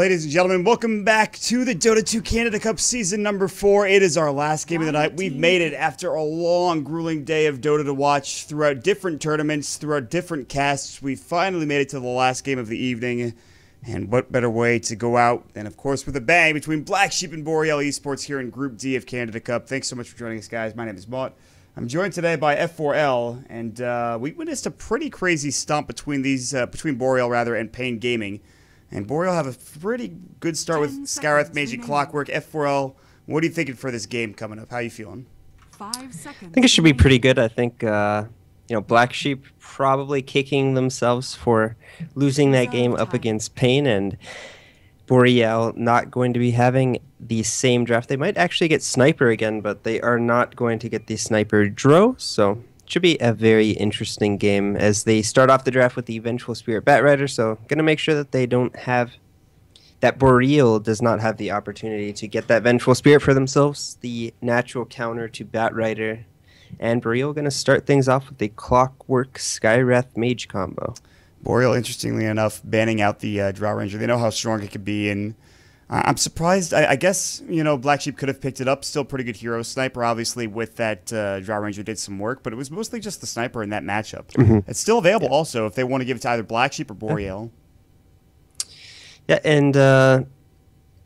Ladies and gentlemen, welcome back to the Dota 2 Canada Cup Season number 4. It is our last game of the night. We've made it after a long, grueling day of Dota to watch throughout different tournaments, throughout different casts. We finally made it to the last game of the evening. And what better way to go out than, of course, with a bang between Black Sheep and Boreal Esports here in Group D of Canada Cup. Thanks so much for joining us, guys. My name is Mott. I'm joined today by F4L, and we witnessed a pretty crazy stomp between Boreal and Pain Gaming. And Boreal have a pretty good start with Skyrath, Magi, Clockwork. F4L, what are you thinking for this game coming up? How are you feeling? 5 seconds. I think it should be pretty good. I think Black Sheep probably kicking themselves for losing that game up against Pain, and Boreal not going to be having the same draft. They might actually get Sniper again, but they are not going to get the Sniper Dro, so it should be a very interesting game as they start off the draft with the Vengeful Spirit Batrider, so going to make sure that they don't have, that Boreal does not have the opportunity to get that Vengeful Spirit for themselves, the natural counter to Batrider. And Boreal going to start things off with the Clockwork Skyrath Mage combo. Boreal, interestingly enough, banning out the Drow Ranger. They know how strong it could be, and I'm surprised. I guess, Black Sheep could have picked it up. Still pretty good hero. Sniper, obviously, with that Drow Ranger did some work, but it was mostly just the Sniper in that matchup. It's still available also if they want to give it to either Black Sheep or Boreal. Yeah, and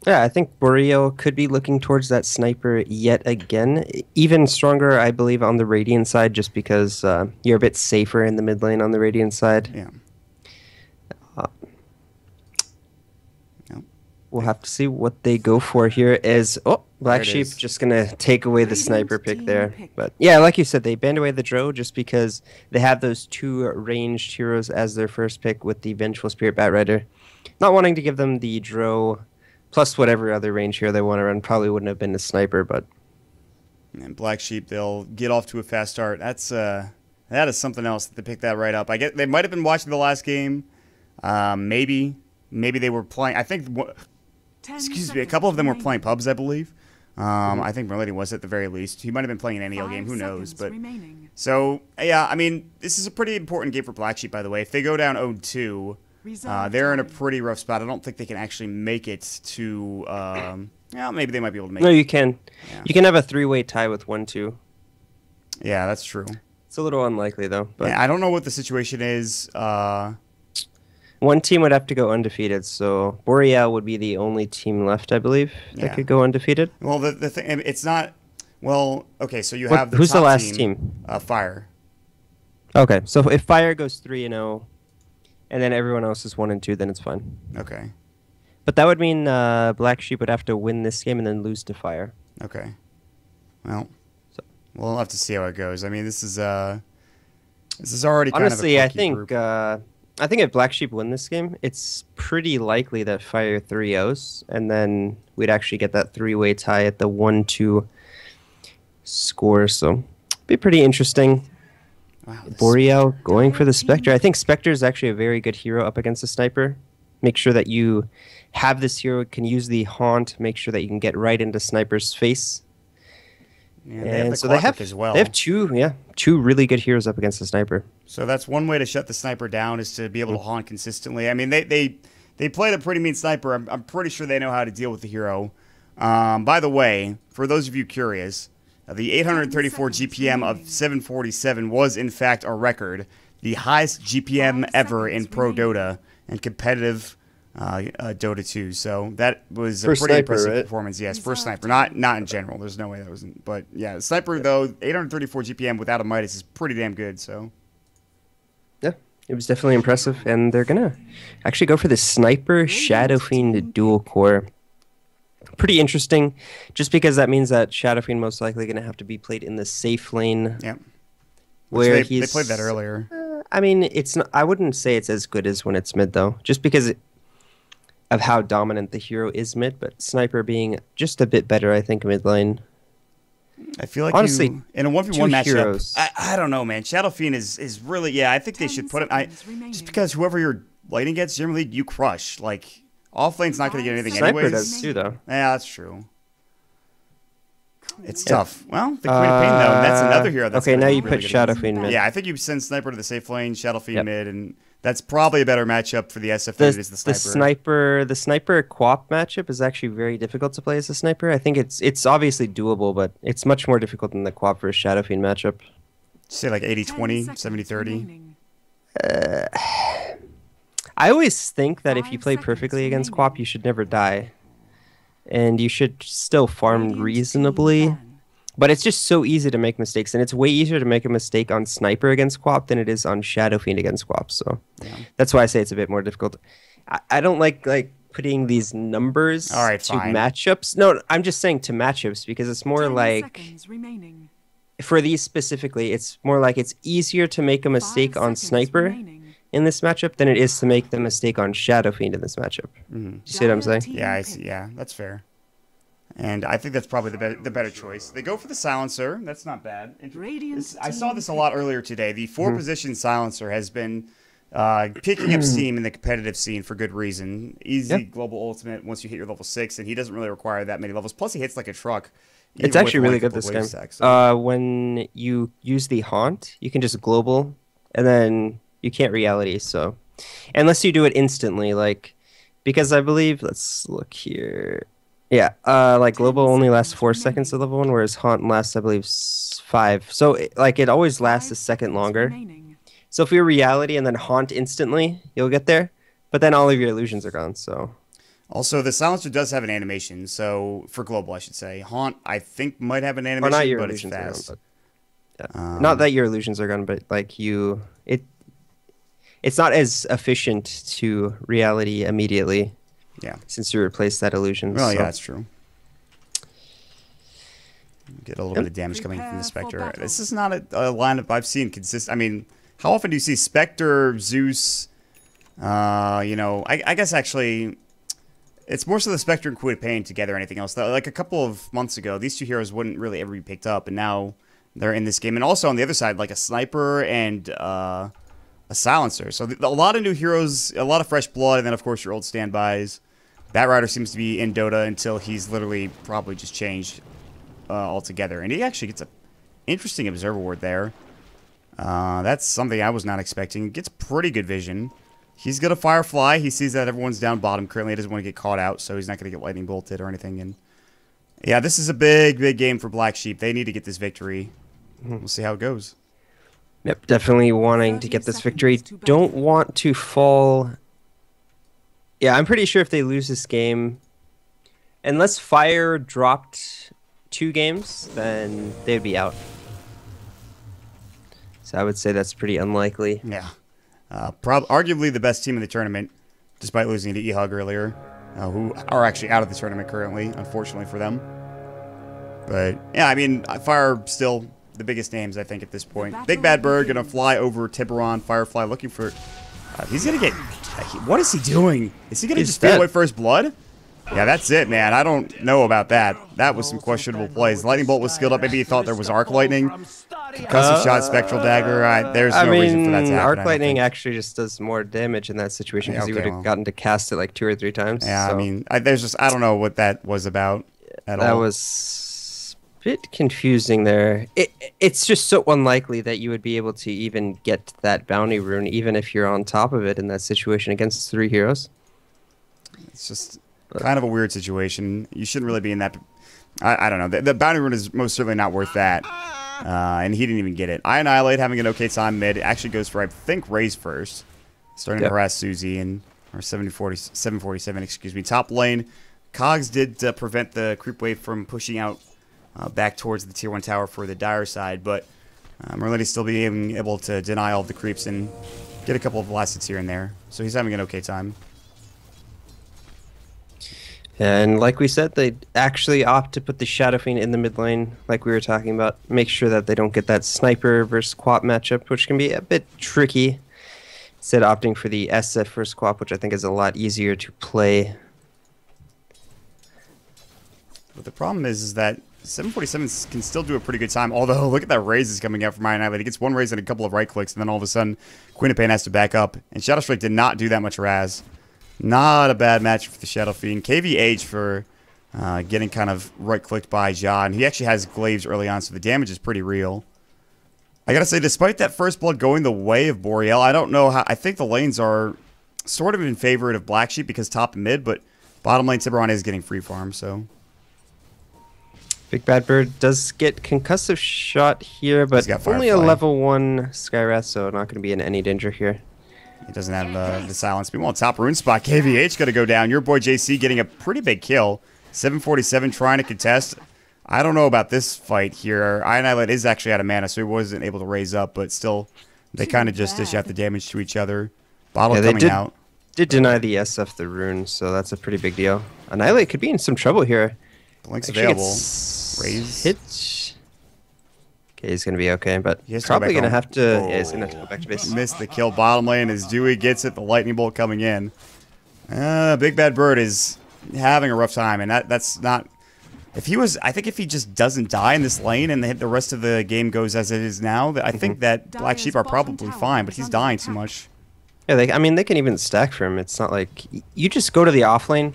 I think Boreal could be looking towards that Sniper yet again. Even stronger, I believe, on the Radiant side, just because you're a bit safer in the mid lane on the Radiant side. Yeah. We'll have to see what they go for here. Black Sheep just going to take away the Sniper pick there. But yeah, like you said, they banned away the Dro just because they have those two ranged heroes as their first pick with the Vengeful Spirit Batrider. Not wanting to give them the Dro plus whatever other range hero they want to run. Probably wouldn't have been a Sniper, but... And Black Sheep, they'll get off to a fast start. That is something else. They picked that right up. I guess they might have been watching the last game. Maybe they were playing... I think... Excuse me, a couple of them were playing pubs, I believe. I think Merlady was at the very least. He might have been playing an NEL game, who knows. But so, yeah, I mean, this is a pretty important game for Black Sheep, by the way. If they go down 0-2, they're in a pretty rough spot. I don't think they can actually make it to... maybe they might be able to make it. No, you can. Yeah. You can have a three-way tie with 1-2. Yeah, that's true. It's a little unlikely, though. But yeah, I don't know what the situation is. One team would have to go undefeated, so Boreal would be the only team left, I believe, that could go undefeated. Well, the thing, it's not... Well, okay, so you have the Who's top the last team? Fire. Okay, so if Fire goes 3-0, and then everyone else is 1-2, then it's fine. Okay. But that would mean Black Sheep would have to win this game and then lose to Fire. Okay. Well, we'll have to see how it goes. I mean, this is already honestly, kind of a funky group. I think if Black Sheep win this game, it's pretty likely that Fire 3-0s, and then we'd actually get that three-way tie at the 1-2 score. So, be pretty interesting. Wow, Boreal going for the Spectre. I think Spectre is actually a very good hero up against the Sniper. Make sure that you have this hero, can use the Haunt, make sure that you can get right into Sniper's face. Yeah, and so they have as well. They have two really good heroes up against the Sniper. So that's one way to shut the Sniper down, is to be able to Haunt consistently. I mean, they play the pretty mean Sniper. I'm pretty sure they know how to deal with the hero. By the way, for those of you curious, the 834 GPM of 747 was in fact a record, the highest GPM ever in Pro Dota and competitive Dota 2, so that was a pretty impressive performance. Yes, first Sniper, not in general. There's no way that wasn't, but yeah, Sniper though, 834 GPM without a Midas is pretty damn good. So yeah, it was definitely impressive, and they're gonna actually go for the Sniper Shadow Fiend dual core. Pretty interesting, just because that means that Shadow Fiend most likely gonna have to be played in the safe lane. Yeah, where they played that earlier. I mean, it's not, I wouldn't say it's as good as when it's mid though, just because of how dominant the hero is mid, but Sniper being just a bit better, I think, mid lane. I feel like, honestly, in a 1v1 matchup, I don't know, man. Shadow Fiend is really, yeah, I think they should put it, just because whoever you're laning against, generally you crush. Like, off lane's not going to get anything anyways. Sniper does too, though. Yeah, that's true. It's tough. Well, the Queen of Pain, though, that's another hero. That's okay, now you really put Shadow Fiend mid. Yeah, I think you send Sniper to the safe lane, Shadow Fiend mid, and That's probably a better matchup for the SF than it is the sniper. The sniper QoP matchup is actually very difficult to play as a sniper. I think it's obviously doable, but it's much more difficult than the QoP versus Shadow Fiend matchup. Say like 80-20, 70-30. I always think that if you play perfectly against QoP, you should never die, and you should still farm reasonably. But it's just so easy to make mistakes, and it's way easier to make a mistake on Sniper against QoP than it is on Shadow Fiend against QoP. So that's why I say it's a bit more difficult. I don't like putting these numbers to matchups. No, I'm just saying to matchups because it's more like for these specifically, it's more like it's easier to make a mistake on Sniper in this matchup than it is to make the mistake on Shadow Fiend in this matchup. You see what I'm saying? Yeah, I see. Yeah, that's fair. And I think that's probably the better choice. They go for the silencer. That's not bad. I saw this a lot earlier today. The 4-position silencer has been picking up steam in the competitive scene for good reason. Easy global ultimate once you hit your level 6, and he doesn't really require that many levels. Plus, he hits like a truck. It's actually really good this game. So. When you use the Haunt, you can just global, and then you can't reality. So, unless you do it instantly, like because I believe, let's look here. Yeah, like global only lasts 4 seconds at level 1, whereas Haunt lasts, I believe, 5. So, it always lasts a second longer. So if you're reality and then Haunt instantly, you'll get there. But then all of your illusions are gone, so... Also, the silencer does have an animation, so... For global, I should say. Haunt, I think, might have an animation, not your but it's illusions fast. Are gone, but, not that your illusions are gone, but, like, it's not as efficient to reality immediately. Yeah. Since you replaced that illusion. Well, yeah, that's true. Get a little bit of damage coming from the Spectre. This is not a lineup I've seen consist. I mean, how often do you see Spectre, Zeus? I guess actually, it's more so the Spectre and Quid Pain together. Anything else? Like a couple of months ago, these two heroes wouldn't really ever be picked up, and now they're in this game. And also on the other side, like a Sniper and a Silencer. So a lot of new heroes, a lot of fresh blood, and then of course your old standbys. That Rider seems to be in Dota until he's literally probably just changed altogether. And he actually gets an interesting Observer Ward there. That's something I was not expecting. Gets pretty good vision. He's going to Firefly. He sees that everyone's down bottom currently. He doesn't want to get caught out, so he's not going to get lightning bolted or anything. And yeah, this is a big, big game for Black Sheep. They need to get this victory. We'll see how it goes. Yep, definitely wanting to get this victory. Don't want to fall... Yeah, I'm pretty sure if they lose this game, unless Fire dropped 2 games, then they'd be out. So I would say that's pretty unlikely. Yeah. Arguably the best team in the tournament, despite losing to E-Hug earlier, who are actually out of the tournament currently, unfortunately for them. But, yeah, I mean, Fire still the biggest names, I think, at this point. Big Bad Bird going to fly over Tiburon, Firefly looking for... he's going to get... What is he doing? Is he going to just stay away First Blood? Yeah, that's it, man. I don't know about that. That was some questionable plays. Lightning Bolt was skilled up. Maybe he thought there was Arc Lightning. Concussive Shot, Spectral Dagger. There's no reason for that to happen. Arc Lightning actually just does more damage in that situation because he would have gotten to cast it like 2 or 3 times. Yeah, so. I mean, I don't know what that was about at all. That was a bit confusing there. It's just so unlikely that you would be able to even get that bounty rune, even if you're on top of it in that situation against 3 heroes. It's just kind of a weird situation. You shouldn't really be in that. I don't know. The bounty rune is most certainly not worth that. And he didn't even get it. I Annihilate having an okay time mid. It actually goes for, I think, Raze first. Starting to harass Susie or 747, excuse me. Top lane. Cogs did prevent the creep wave from pushing out back towards the tier 1 tower for the Dire side. But Merlin's still being able to deny all of the creeps and get a couple of blasts here and there. So he's having an okay time. And like we said, they actually opt to put the Shadow Fiend in the mid lane, like we were talking about. Make sure that they don't get that Sniper versus QoP matchup, which can be a bit tricky. Instead opting for the SF versus QoP, which I think is a lot easier to play. But the problem is that 747 can still do a pretty good time. Although, look at that Raze is coming out from Iron Island. He gets 1 Raze and a couple of right clicks, and then all of a sudden, Queen of Pain has to back up. And Shadow Strike did not do that much Raz. Not a bad match for the Shadow Fiend. KVH for getting kind of right-clicked by Ja. And he actually has Glaives early on, so the damage is pretty real. I gotta say, despite that first blood going the way of Boreal, I don't know how. I think the lanes are sort of in favor of Black Sheep because top and mid, but bottom lane Tiburon is getting free farm, so. Big Bad Bird does get concussive shot here, but only a level 1 Skywrath, so not going to be in any danger here. He doesn't have the silence. Meanwhile, top rune spot, KVH going to go down. Your boy JC getting a pretty big kill. 747 trying to contest. I don't know about this fight here. Iron Islet is actually out of mana, so he wasn't able to raise up, but still, they kind of just dish out the damage to each other. Bottle coming out. Did deny the SF the rune, so that's a pretty big deal. Annihilate could be in some trouble here. Blink's available. Raise. Hit. Okay, he's going to be okay, but he's probably going to have to... Yeah, he's going to have to go back to base. Missed the kill bottom lane as Dewey gets it. The lightning bolt coming in. Big Bad Bird is having a rough time, and that's not... If he was... I think if he just doesn't die in this lane and the rest of the game goes as it is now, I think that Black Sheep are probably fine, but he's dying too much. Yeah, I mean, they can even stack for him. It's not like... You just go to the off lane.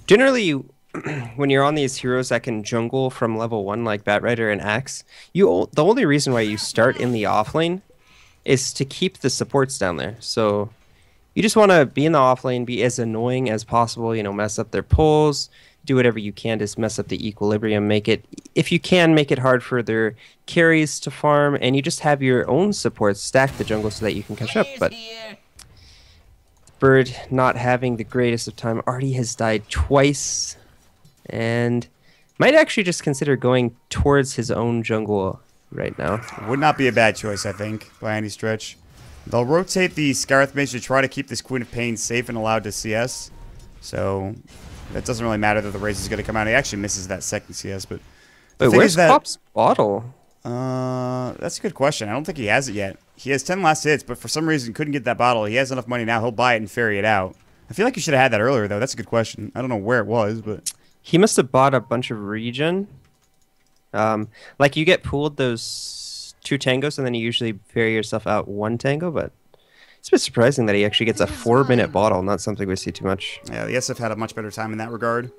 Generally, when you're on these heroes that can jungle from level 1 like Batrider and Axe, the only reason why you start in the off lane is to keep the supports down there. So you just want to be in the off lane, be as annoying as possible, you know, mess up their pulls, do whatever you can to mess up the equilibrium, make it, if you can, make it hard for their carries to farm, and you just have your own supports stack the jungle so that you can catch up. But Bird not having the greatest of time, already has died twice, and might actually just consider going towards his own jungle right now. Would not be a bad choice, I think, by any stretch. They'll rotate the Scarth Mage to try to keep this Queen of Pain safe and allowed to CS. So that doesn't really matter that the race is going to come out. He actually misses that second CS, but... Wait, where's Pop's bottle? That's a good question. I don't think he has it yet. He has 10 last hits, but for some reason couldn't get that bottle. He has enough money now. He'll buy it and ferry it out. I feel like you should have had that earlier, though. That's a good question. I don't know where it was, but... He must have bought a bunch of regen. Like, you get pooled those 2 tangos, and then you usually ferry yourself out 1 tango, but it's a bit surprising that he actually gets a 4-minute bottle. Not something we see too much. Yeah, the SF had a much better time in that regard.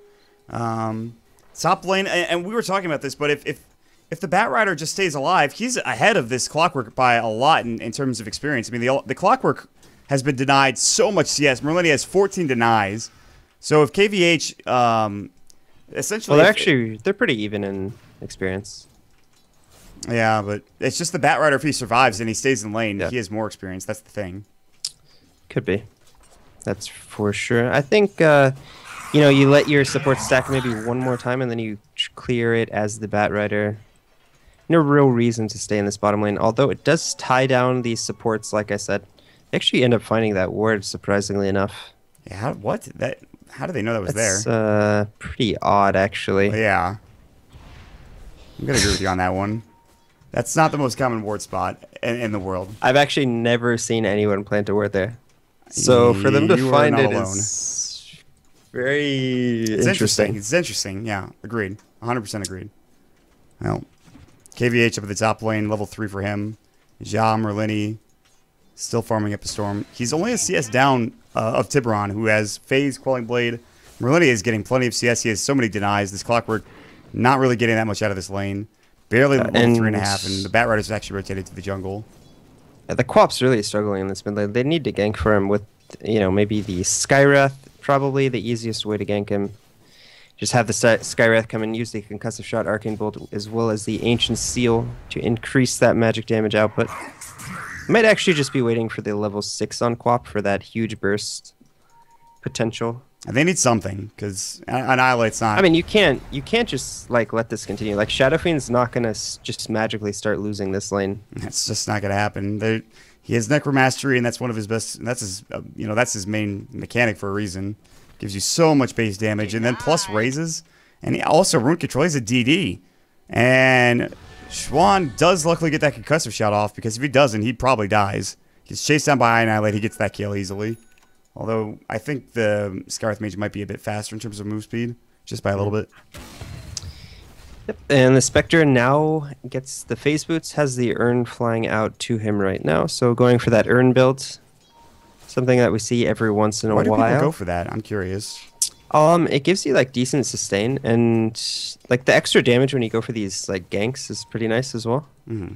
Top lane, and we were talking about this, but if the Batrider just stays alive, he's ahead of this Clockwork by a lot in terms of experience. I mean, the Clockwork has been denied so much CS. Merlini has 14 denies. So if KVH... essentially, well, they're pretty even in experience. Yeah, but it's just the Batrider, if he survives and he stays in lane, he has more experience. That's the thing. Could be. That's for sure. I think, you know, you let your support stack maybe one more time and then you clear it as the Batrider. No real reason to stay in this bottom lane, although it does tie down these supports, like I said. They actually end up finding that ward, surprisingly enough. Yeah, how did they know that was there? That's pretty odd, actually. Well, yeah. I'm going to agree with you on that one. That's not the most common ward spot in the world. I've actually never seen anyone plant a ward there. So for them to find it is very interesting. It's interesting, yeah. Agreed. 100% agreed. Well, KVH up at the top lane, level 3 for him. Ja, Merlini, still farming up a storm. He's only a CS down of Tiburon, who has Phase, Quelling Blade. Merlini is getting plenty of CS. He has so many denies. This Clockwork not really getting that much out of this lane. Barely level 3.5, and the Batrider's actually rotated to the jungle. Yeah, the Quap's really struggling in this mid lane. They need to gank for him with, you know, maybe the Skywrath, probably the easiest way to gank him. Just have the Skywrath come and use the Concussive Shot, Arcane Bolt, as well as the Ancient Seal to increase that magic damage output. Might actually just be waiting for the level 6 on Quap for that huge burst potential. And they need something, because Annihilate's not... I mean, you can't just, like, let this continue. Like, Shadow Fiend's not going to just magically start losing this lane. That's just not going to happen. He has Necromastery, and that's one of his best... That's his, you know, that's his main mechanic for a reason. Gives you so much base damage, and then plus raises. And he also, Rune Control, he's a DD. And Schwan does luckily get that Concussive Shot off, because if he doesn't, he probably dies. He gets chased down by Annihilate, he gets that kill easily. Although, I think the Scarth Mage might be a bit faster in terms of move speed, just by a little bit. Yep, and the Spectre now gets the Phase Boots, has the Urn flying out to him right now, so going for that Urn build, something that we see every once in a while. Why do people go for that? I'm curious. It gives you, like, decent sustain, and, like, the extra damage when you go for these, like, ganks is pretty nice as well. Mm-hmm.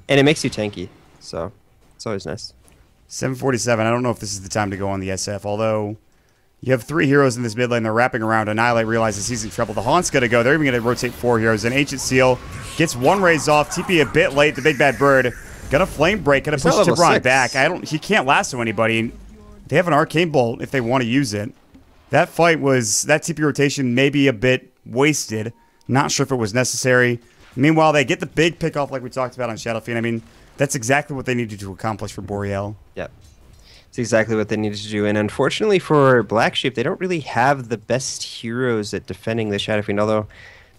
And it makes you tanky, so it's always nice. 747. I don't know if this is the time to go on the SF, although you have 3 heroes in this mid lane. They're wrapping around. Annihilate realizes he's in trouble. The Haunt's going to go. They're even going to rotate 4 heroes. And Ancient Seal gets 1 raise off. TP a bit late. The Big Bad Bird gonna flame break. Gonna push Tiburon back. He can't lasso anybody. They have an Arcane Bolt if they want to use it. That fight was, that TP rotation may be a bit wasted. Not sure if it was necessary. Meanwhile, they get the big pick off like we talked about on Shadow Fiend. I mean, that's exactly what they needed to accomplish for Boreal. Yep. It's exactly what they needed to do. And unfortunately for Black Sheep, they don't really have the best heroes at defending the Shadow Fiend, although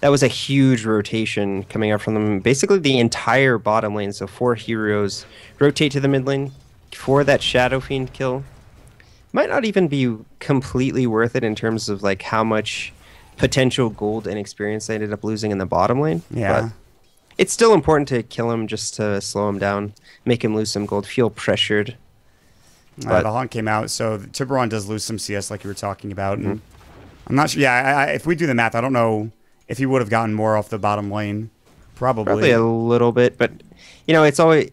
that was a huge rotation coming out from them. Basically, the entire bottom lane, so 4 heroes rotate to the mid lane for that Shadow Fiend kill. Might not even be completely worth it in terms of like how much potential gold and experience they ended up losing in the bottom lane. Yeah. But it's still important to kill him just to slow him down, make him lose some gold, feel pressured. The Haunt came out, so Tiburon does lose some CS like you were talking about. And I'm not sure. Yeah, if we do the math, I don't know if he would have gotten more off the bottom lane. Probably a little bit, but you know, it's always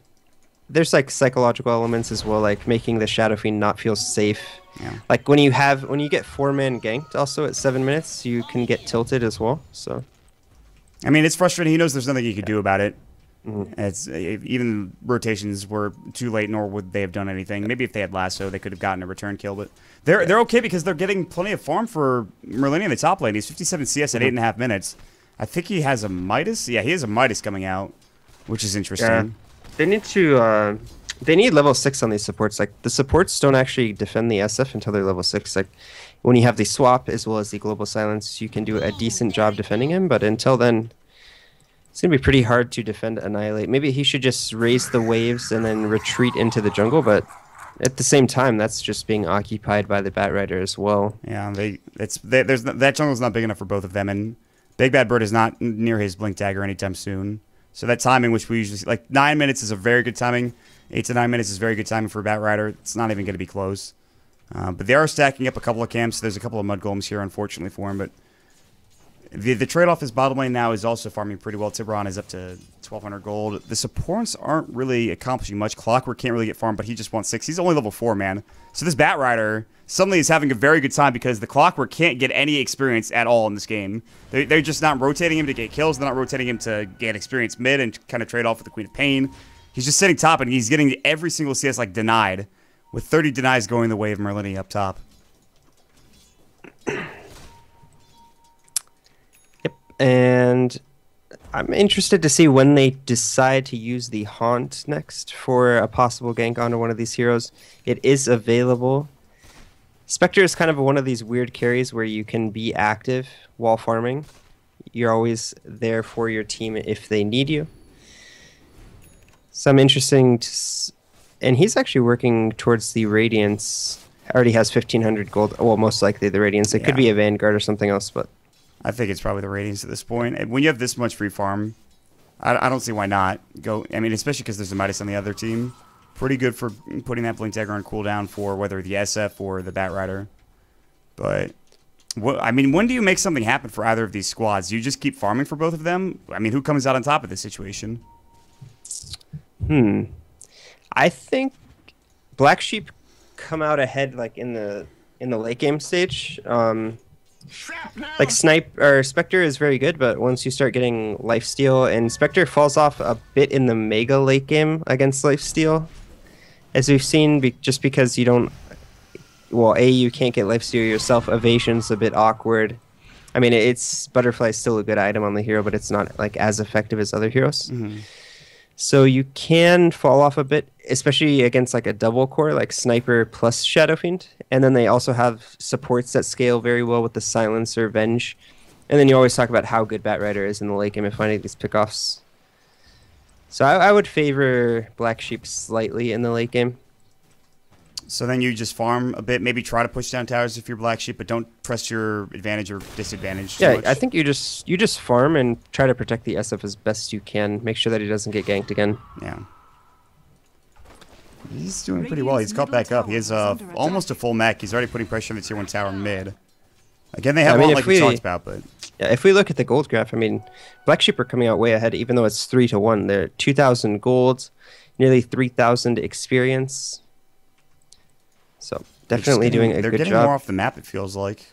there's like psychological elements as well, like making the Shadow Fiend not feel safe. Yeah. Like when you get 4-man ganked also at 7 minutes, you can get tilted as well. So I mean, it's frustrating. He knows there's nothing he could do about it. It's even rotations were too late, nor would they have done anything. Maybe if they had lasso, they could have gotten a return kill, but they're okay because they're getting plenty of farm for Merlini in the top lane. He's 57 CS at 8.5 minutes. I think he has a Midas. Yeah, he has a Midas coming out, which is interesting. Yeah. They need to they need level 6 on these supports. Like the supports don't actually defend the SF until they're level 6. Like when you have the swap as well as the global silence, you can do a decent job defending him, but until then it's going to be pretty hard to defend Annihilate. Maybe he should just raise the waves and then retreat into the jungle, but at the same time, that's just being occupied by the Bat Rider as well. Yeah, that jungle's not big enough for both of them, and Big Bad Bird is not near his Blink Dagger anytime soon. So that timing, which we usually see, like 9 minutes is a very good timing. 8 to 9 minutes is very good timing for Bat Rider. It's not even going to be close. But they are stacking up a couple of camps. There's a couple of Mud Golems here, unfortunately, for him, but the trade-off is bottom lane now is also farming pretty well. Tiburon is up to 1,200 gold. The supports aren't really accomplishing much. Clockwork can't really get farmed, but he just wants 6. He's only level 4, man. So this Bat Rider suddenly is having a very good time because the Clockwork can't get any experience at all in this game. They're just not rotating him to get kills. They're not rotating him to get experience mid and kind of trade off with the Queen of Pain. He's just sitting top, and he's getting every single CS like denied, with 30 denies going the way of Merlini up top. And I'm interested to see when they decide to use the Haunt next for a possible gank onto one of these heroes. It is available. Spectre is kind of one of these weird carries where you can be active while farming. You're always there for your team if they need you. Some interesting... And he's actually working towards the Radiance. Already has 1,500 gold. Well, most likely the Radiance. It could be a Vanguard or something else, but... I think it's probably the Radiance at this point. And when you have this much free farm, I don't see why not go. I mean, especially because there's a Midas on the other team. Pretty good for putting that Blink Dagger on cooldown for whether the SF or the Bat Rider. But, I mean, when do you make something happen for either of these squads? Do you just keep farming for both of them? I mean, who comes out on top of this situation? I think Black Sheep come out ahead like in the late game stage. Like Spectre is very good, but once you start getting lifesteal, and Spectre falls off a bit in the mega late game against lifesteal, as we've seen, just because you don't. Well, you can't get lifesteal yourself. Evasion's a bit awkward. I mean, Butterfly's still a good item on the hero, but it's not like as effective as other heroes. So you can fall off a bit, especially against like a double core, like Sniper plus Shadow Fiend. And then they also have supports that scale very well with the Silencer, Venge. And then you always talk about how good Bat Rider is in the late game and finding these pickoffs. So I would favor Black Sheep slightly in the late game. So then you just farm a bit, maybe try to push down towers if you're Black Sheep, but don't press your advantage or disadvantage too much. I think you just farm and try to protect the SF as best you can. Make sure that he doesn't get ganked again. Yeah. He's doing pretty well. He's caught back up. He has almost a full mech. He's already putting pressure on the tier 1 tower mid. Again, they have one like we talked about, but... Yeah, if we look at the gold graph, I mean, Black Sheep are coming out way ahead, even though it's 3-1. They're 2,000 gold, nearly 3,000 experience. So definitely doing a good job. They're getting more off the map, it feels like.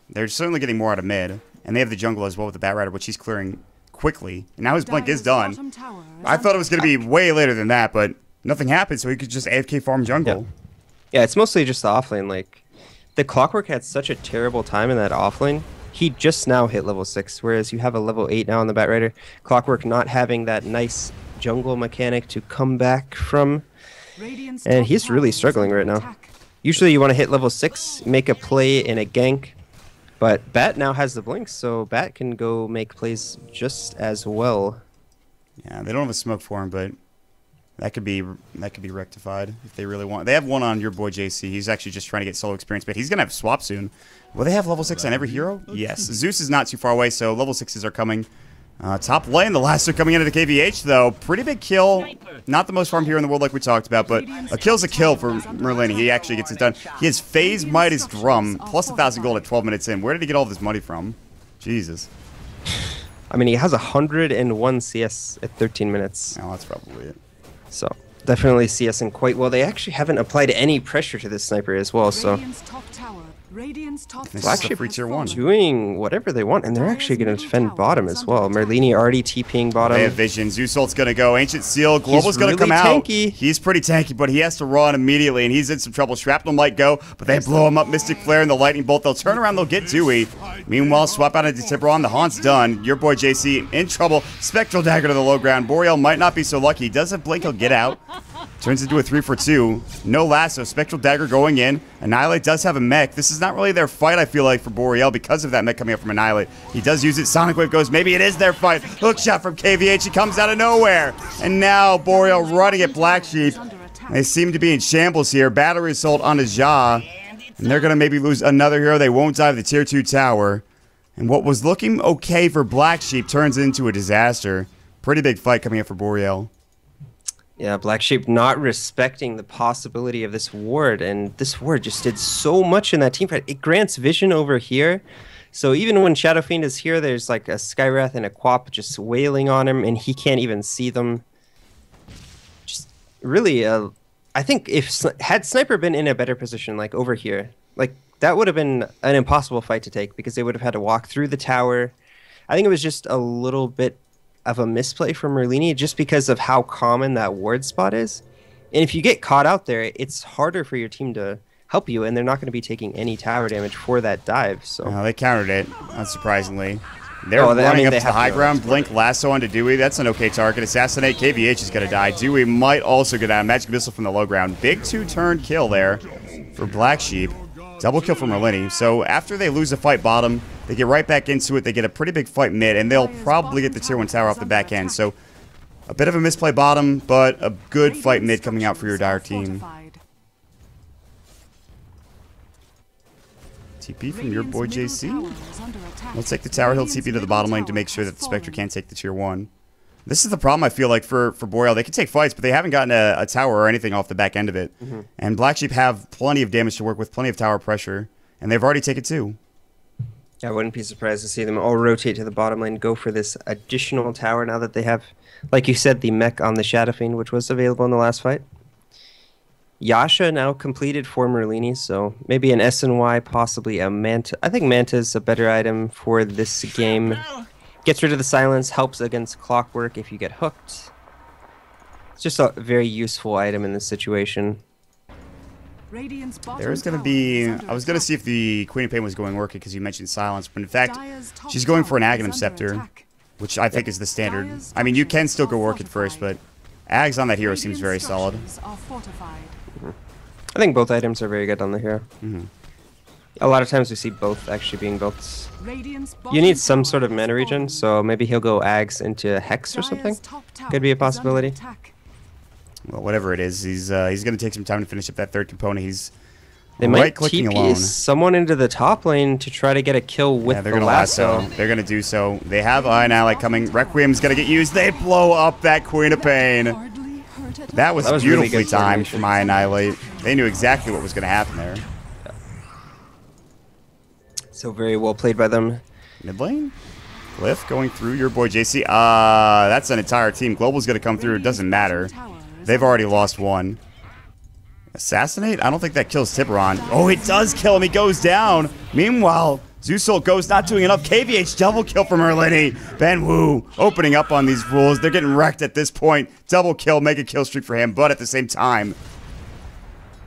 They're certainly getting more out of mid. And they have the jungle as well with the Bat Rider, which he's clearing quickly. And now his blink is done. I thought it was going to be way later than that, but nothing happened, so he could just AFK farm jungle. Yeah, it's mostly just the offlane. Like, the Clockwork had such a terrible time in that offlane. He just now hit level 6, whereas you have a level 8 now on the Bat Rider. Clockwork not having that nice jungle mechanic to come back from. And he's really struggling right now. Usually you want to hit level 6, make a play in a gank. But Bat now has the blink, so Bat can go make plays just as well. Yeah, they don't have a smoke for him, but that could be rectified if they really want. They have one on your boy JC. He's actually just trying to get solo experience, but he's gonna have swap soon. Will they have level 6 on every hero? Yes. Zeus is not too far away, so level 6s are coming. Top lane, the last are coming into the KVH, though. Pretty big kill. Not the most farmed hero in the world like we talked about, but a kill's a kill for Merlini. He actually gets it done. He has Phase Midas Drum, plus 1,000 gold at 12 minutes in. Where did he get all this money from? Jesus. I mean, he has 101 CS at 13 minutes. Oh, that's probably it. So, definitely CSing quite well. They actually haven't applied any pressure to this sniper as well, so... Black Sheep free tier 1. Doing whatever they want, and they're actually going to defend bottom as well. Merlini already TPing bottom. They have vision. Zeusolt's going to go. Ancient Seal. Global's going to come out. He's pretty tanky, but he has to run immediately, and he's in some trouble. Shrapnel might go, but they blow him up. Mystic Flare and the Lightning Bolt. They'll turn around. They'll get Dewey. Meanwhile, swap out into Tiburon. The Haunt's done. Your boy JC in trouble. Spectral Dagger to the low ground. Boreal might not be so lucky. He does have Blink. He'll get out. Turns into a 3-for-2. No lasso. Spectral Dagger going in. Annihilate does have a mech. This is not really their fight, I feel like, for Boreal because of that mech coming up from Annihilate. He does use it. Sonic Wave goes. Maybe it is their fight. Hook shot from KVH. He comes out of nowhere. And now Boreal running at Black Sheep. They seem to be in shambles here. Battery Assault on Ja. And they're going to maybe lose another hero. They won't dive the tier 2 tower. And what was looking okay for Black Sheep turns into a disaster. Pretty big fight coming up for Boreal. Yeah, Black Sheep not respecting the possibility of this ward, and this ward just did so much in that team fight. It grants vision over here, so even when Shadow Fiend is here, there's like a Skywrath and a Quap just wailing on him, and he can't even see them. Just really, I think had Sniper been in a better position, like over here, like that would have been an impossible fight to take because they would have had to walk through the tower. I think it was just a little bit of a misplay from Merlini just because of how common that ward spot is. And if you get caught out there, it's harder for your team to help you, and they're not going to be taking any tower damage for that dive. So they countered it, unsurprisingly. They're running up to the high ground. Blink lasso onto Dewey. That's an okay target. Assassinate. KVH is going to die. Dewey might also go down. Magic Missile from the low ground. Big 2-turn kill there for Black Sheep. Double kill from Merlini. So after they lose a fight bottom, they get right back into it. They get a pretty big fight mid, and they'll probably get the tier 1 tower off the back end. So a bit of a misplay bottom, but a good fight mid coming out for your Dire team. TP from your boy JC. We'll take the tower. He'll TP to the bottom lane to make sure that the Spectre can't take the tier 1. This is the problem, I feel like, for Boreal. They can take fights, but they haven't gotten a tower or anything off the back end of it. And Black Sheep have plenty of damage to work with, plenty of tower pressure, and they've already taken 2. I wouldn't be surprised to see them all rotate to the bottom lane, go for this additional tower now that they have, like you said, the mech on the Shadow Fiend, which was available in the last fight. Yasha now completed for Merlini, so maybe an SNY, possibly a Manta. I think Manta is a better item for this game. Gets rid of the silence, helps against Clockwork if you get hooked. It's just a very useful item in this situation. There's going to be... I was going to see if the Queen of Pain was going working because you mentioned silence, but in fact, she's going for an Aghanim Scepter, which I think is the standard. I mean, you can still go work it first, but Ags on that hero seems very solid. I think both items are very good on the hero. A lot of times we see both actually being built. You need some sort of mana regen, so maybe he'll go Ags into Hex or something. Could be a possibility. Well, whatever it is, he's going to take some time to finish up that third component. He's right-clicking alone. Someone into the top lane to try to get a kill with the lasso. They're going to do so. They have Annihilate coming. Requiem's going to get used. They blow up that Queen of Pain. That was beautifully really timed from Annihilate. They knew exactly what was going to happen there. So very well played by them. Mid lane? Cliff going through your boy JC. That's an entire team. Global's going to come through. It doesn't matter. They've already lost one. Assassinate? I don't think that kills Tiburon. Oh, it does kill him. He goes down. Meanwhile, Zeusol goes not doing enough. KVH double kill from Merlini. Ben Wu opening up on these rules. They're getting wrecked at this point. Double kill, mega kill streak for him. But at the same time,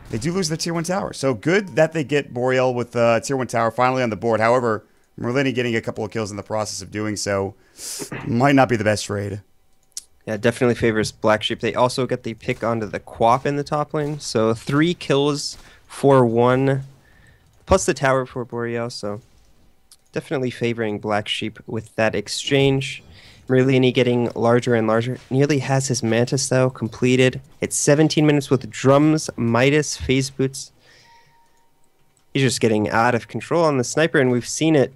they do lose their tier 1 tower. So good that they get Boreal with tier 1 tower finally on the board. However, Merlini getting a couple of kills in the process of doing so might not be the best trade. Yeah, definitely favors Black Sheep. They also get the pick onto the Quap in the top lane. So 3 kills for 1, plus the tower for Boreal. So definitely favoring Black Sheep with that exchange. Merlini getting larger and larger. Nearly has his Manta style completed. It's 17 minutes with drums, Midas, phase boots. He's just getting out of control on the sniper, and we've seen it.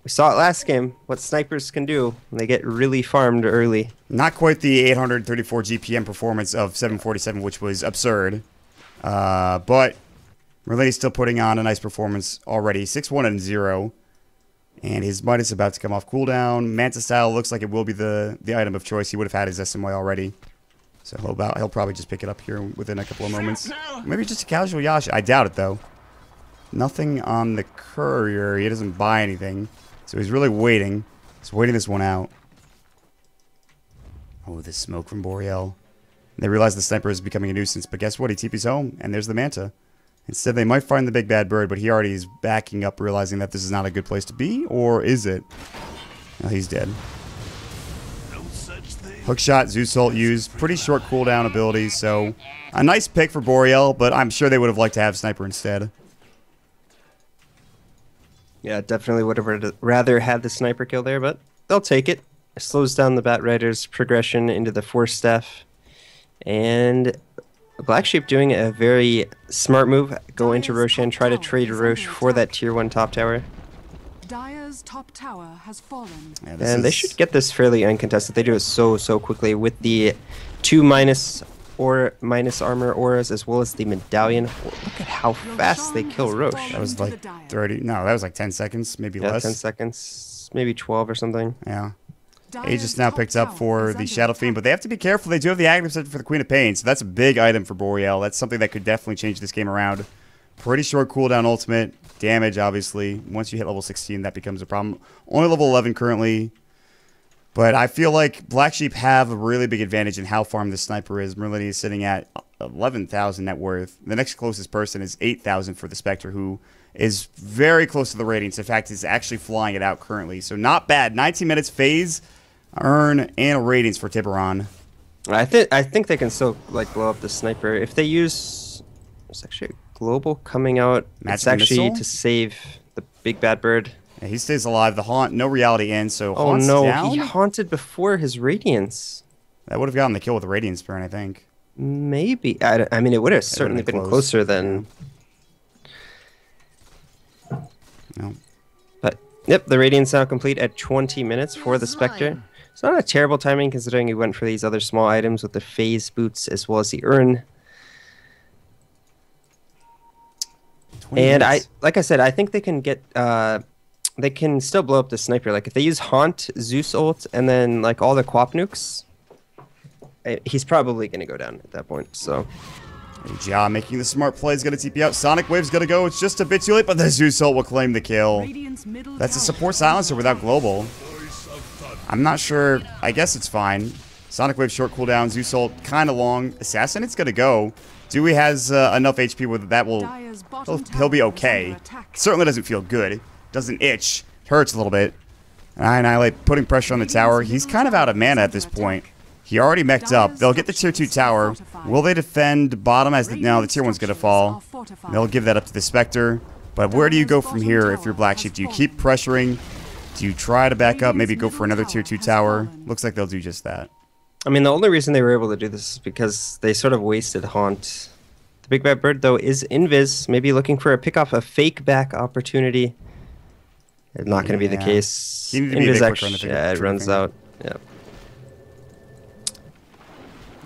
We saw it last game, what snipers can do when they get really farmed early. Not quite the 834 GPM performance of 747, which was absurd. But Merlini's still putting on a nice performance already. 6-1 and 0. And his Midas about to come off cooldown. Manta style looks like it will be the item of choice. He would have had his SMY already. So he'll probably just pick it up here within a couple of moments. Maybe just a casual Yasha. I doubt it, though. Nothing on the courier. He doesn't buy anything. So he's really waiting. He's waiting this one out. Oh, this smoke from Boreal. They realize the sniper is becoming a nuisance, but guess what? He TP's home, and there's the Manta. Instead, they might find the big bad bird, but he already is backing up, realizing that this is not a good place to be, or is it? No, he's dead. Hookshot, Zeusult used. Pretty short cooldown ability, so a nice pick for Boreal, but I'm sure they would have liked to have Sniper instead. Yeah, definitely would have rather had the sniper kill there, but they'll take it. It slows down the Bat Rider's progression into the Force Staff. And Black Sheep doing a very smart move. Go into Roshan, try to trade Roche for that tier 1 top tower. Dire's top tower has fallen. Yeah, and they should get this fairly uncontested. They do it so quickly with the 2 minus armor auras as well as the medallion. Look at how fast they kill Roche. That was like 30. No, that was like 10 seconds, maybe less. 10 seconds, maybe 12 or something. Yeah. Aegis now picked up for the Shadow Fiend, but they have to be careful. They do have the active set for the Queen of Pain, so that's a big item for Boreal. That's something that could definitely change this game around. Pretty short cooldown ultimate. Damage, obviously. Once you hit level 16, that becomes a problem. Only level 11 currently. But I feel like Black Sheep have a really big advantage in how farmed the sniper is. Merlini is sitting at 11,000 net worth. The next closest person is 8,000 for the Spectre, who is very close to the ratings. In fact, is actually flying it out currently. So not bad. 19 minutes phase, earn, and ratings for Tiburon. I think they can still like blow up the sniper if they use. There's actually a global coming out. It's actually to save the big bad bird. Yeah, he stays alive. The haunt, no reality in, so oh Haunt's no, down? He haunted before his radiance. That would have gotten the kill with the radiance burn, I think. Maybe. I mean, it would have certainly been closer than. No. But yep, the radiance now complete at 20 minutes for the Spectre. It's not a terrible timing considering he went for these other small items with the phase boots as well as the urn. And like I said, I think they can get they can still blow up the sniper. Like if they use Haunt, Zeus ult, and then like all the Quap nukes, he's probably gonna go down at that point. So Ja making the smart play is gonna TP out. Sonic Wave's gonna go. It's just a bit too late, but the Zeus ult will claim the kill. That's a support silencer without global. I'm not sure. I guess it's fine. Sonic Wave short cooldown. Zeus ult kind of long. Assassin, it's gonna go. Dewey has enough HP with that will he'll be okay. Certainly doesn't feel good. Doesn't itch. Hurts a little bit. Annihilate putting pressure on the tower. He's kind of out of mana at this point. He already mech'd up. They'll get the tier 2 tower. Will they defend bottom as no, the tier 1's gonna fall. They'll give that up to the Spectre. But where do you go from here if you're Black Sheep? Do you keep pressuring? Do you try to back up? Maybe go for another tier 2 tower? Looks like they'll do just that. I mean, the only reason they were able to do this is because they sort of wasted Haunt. The Big Bad Bird, though, is invis. Maybe looking for a fake back opportunity. It's not going to be the case. Invis actually, it runs out. Yeah.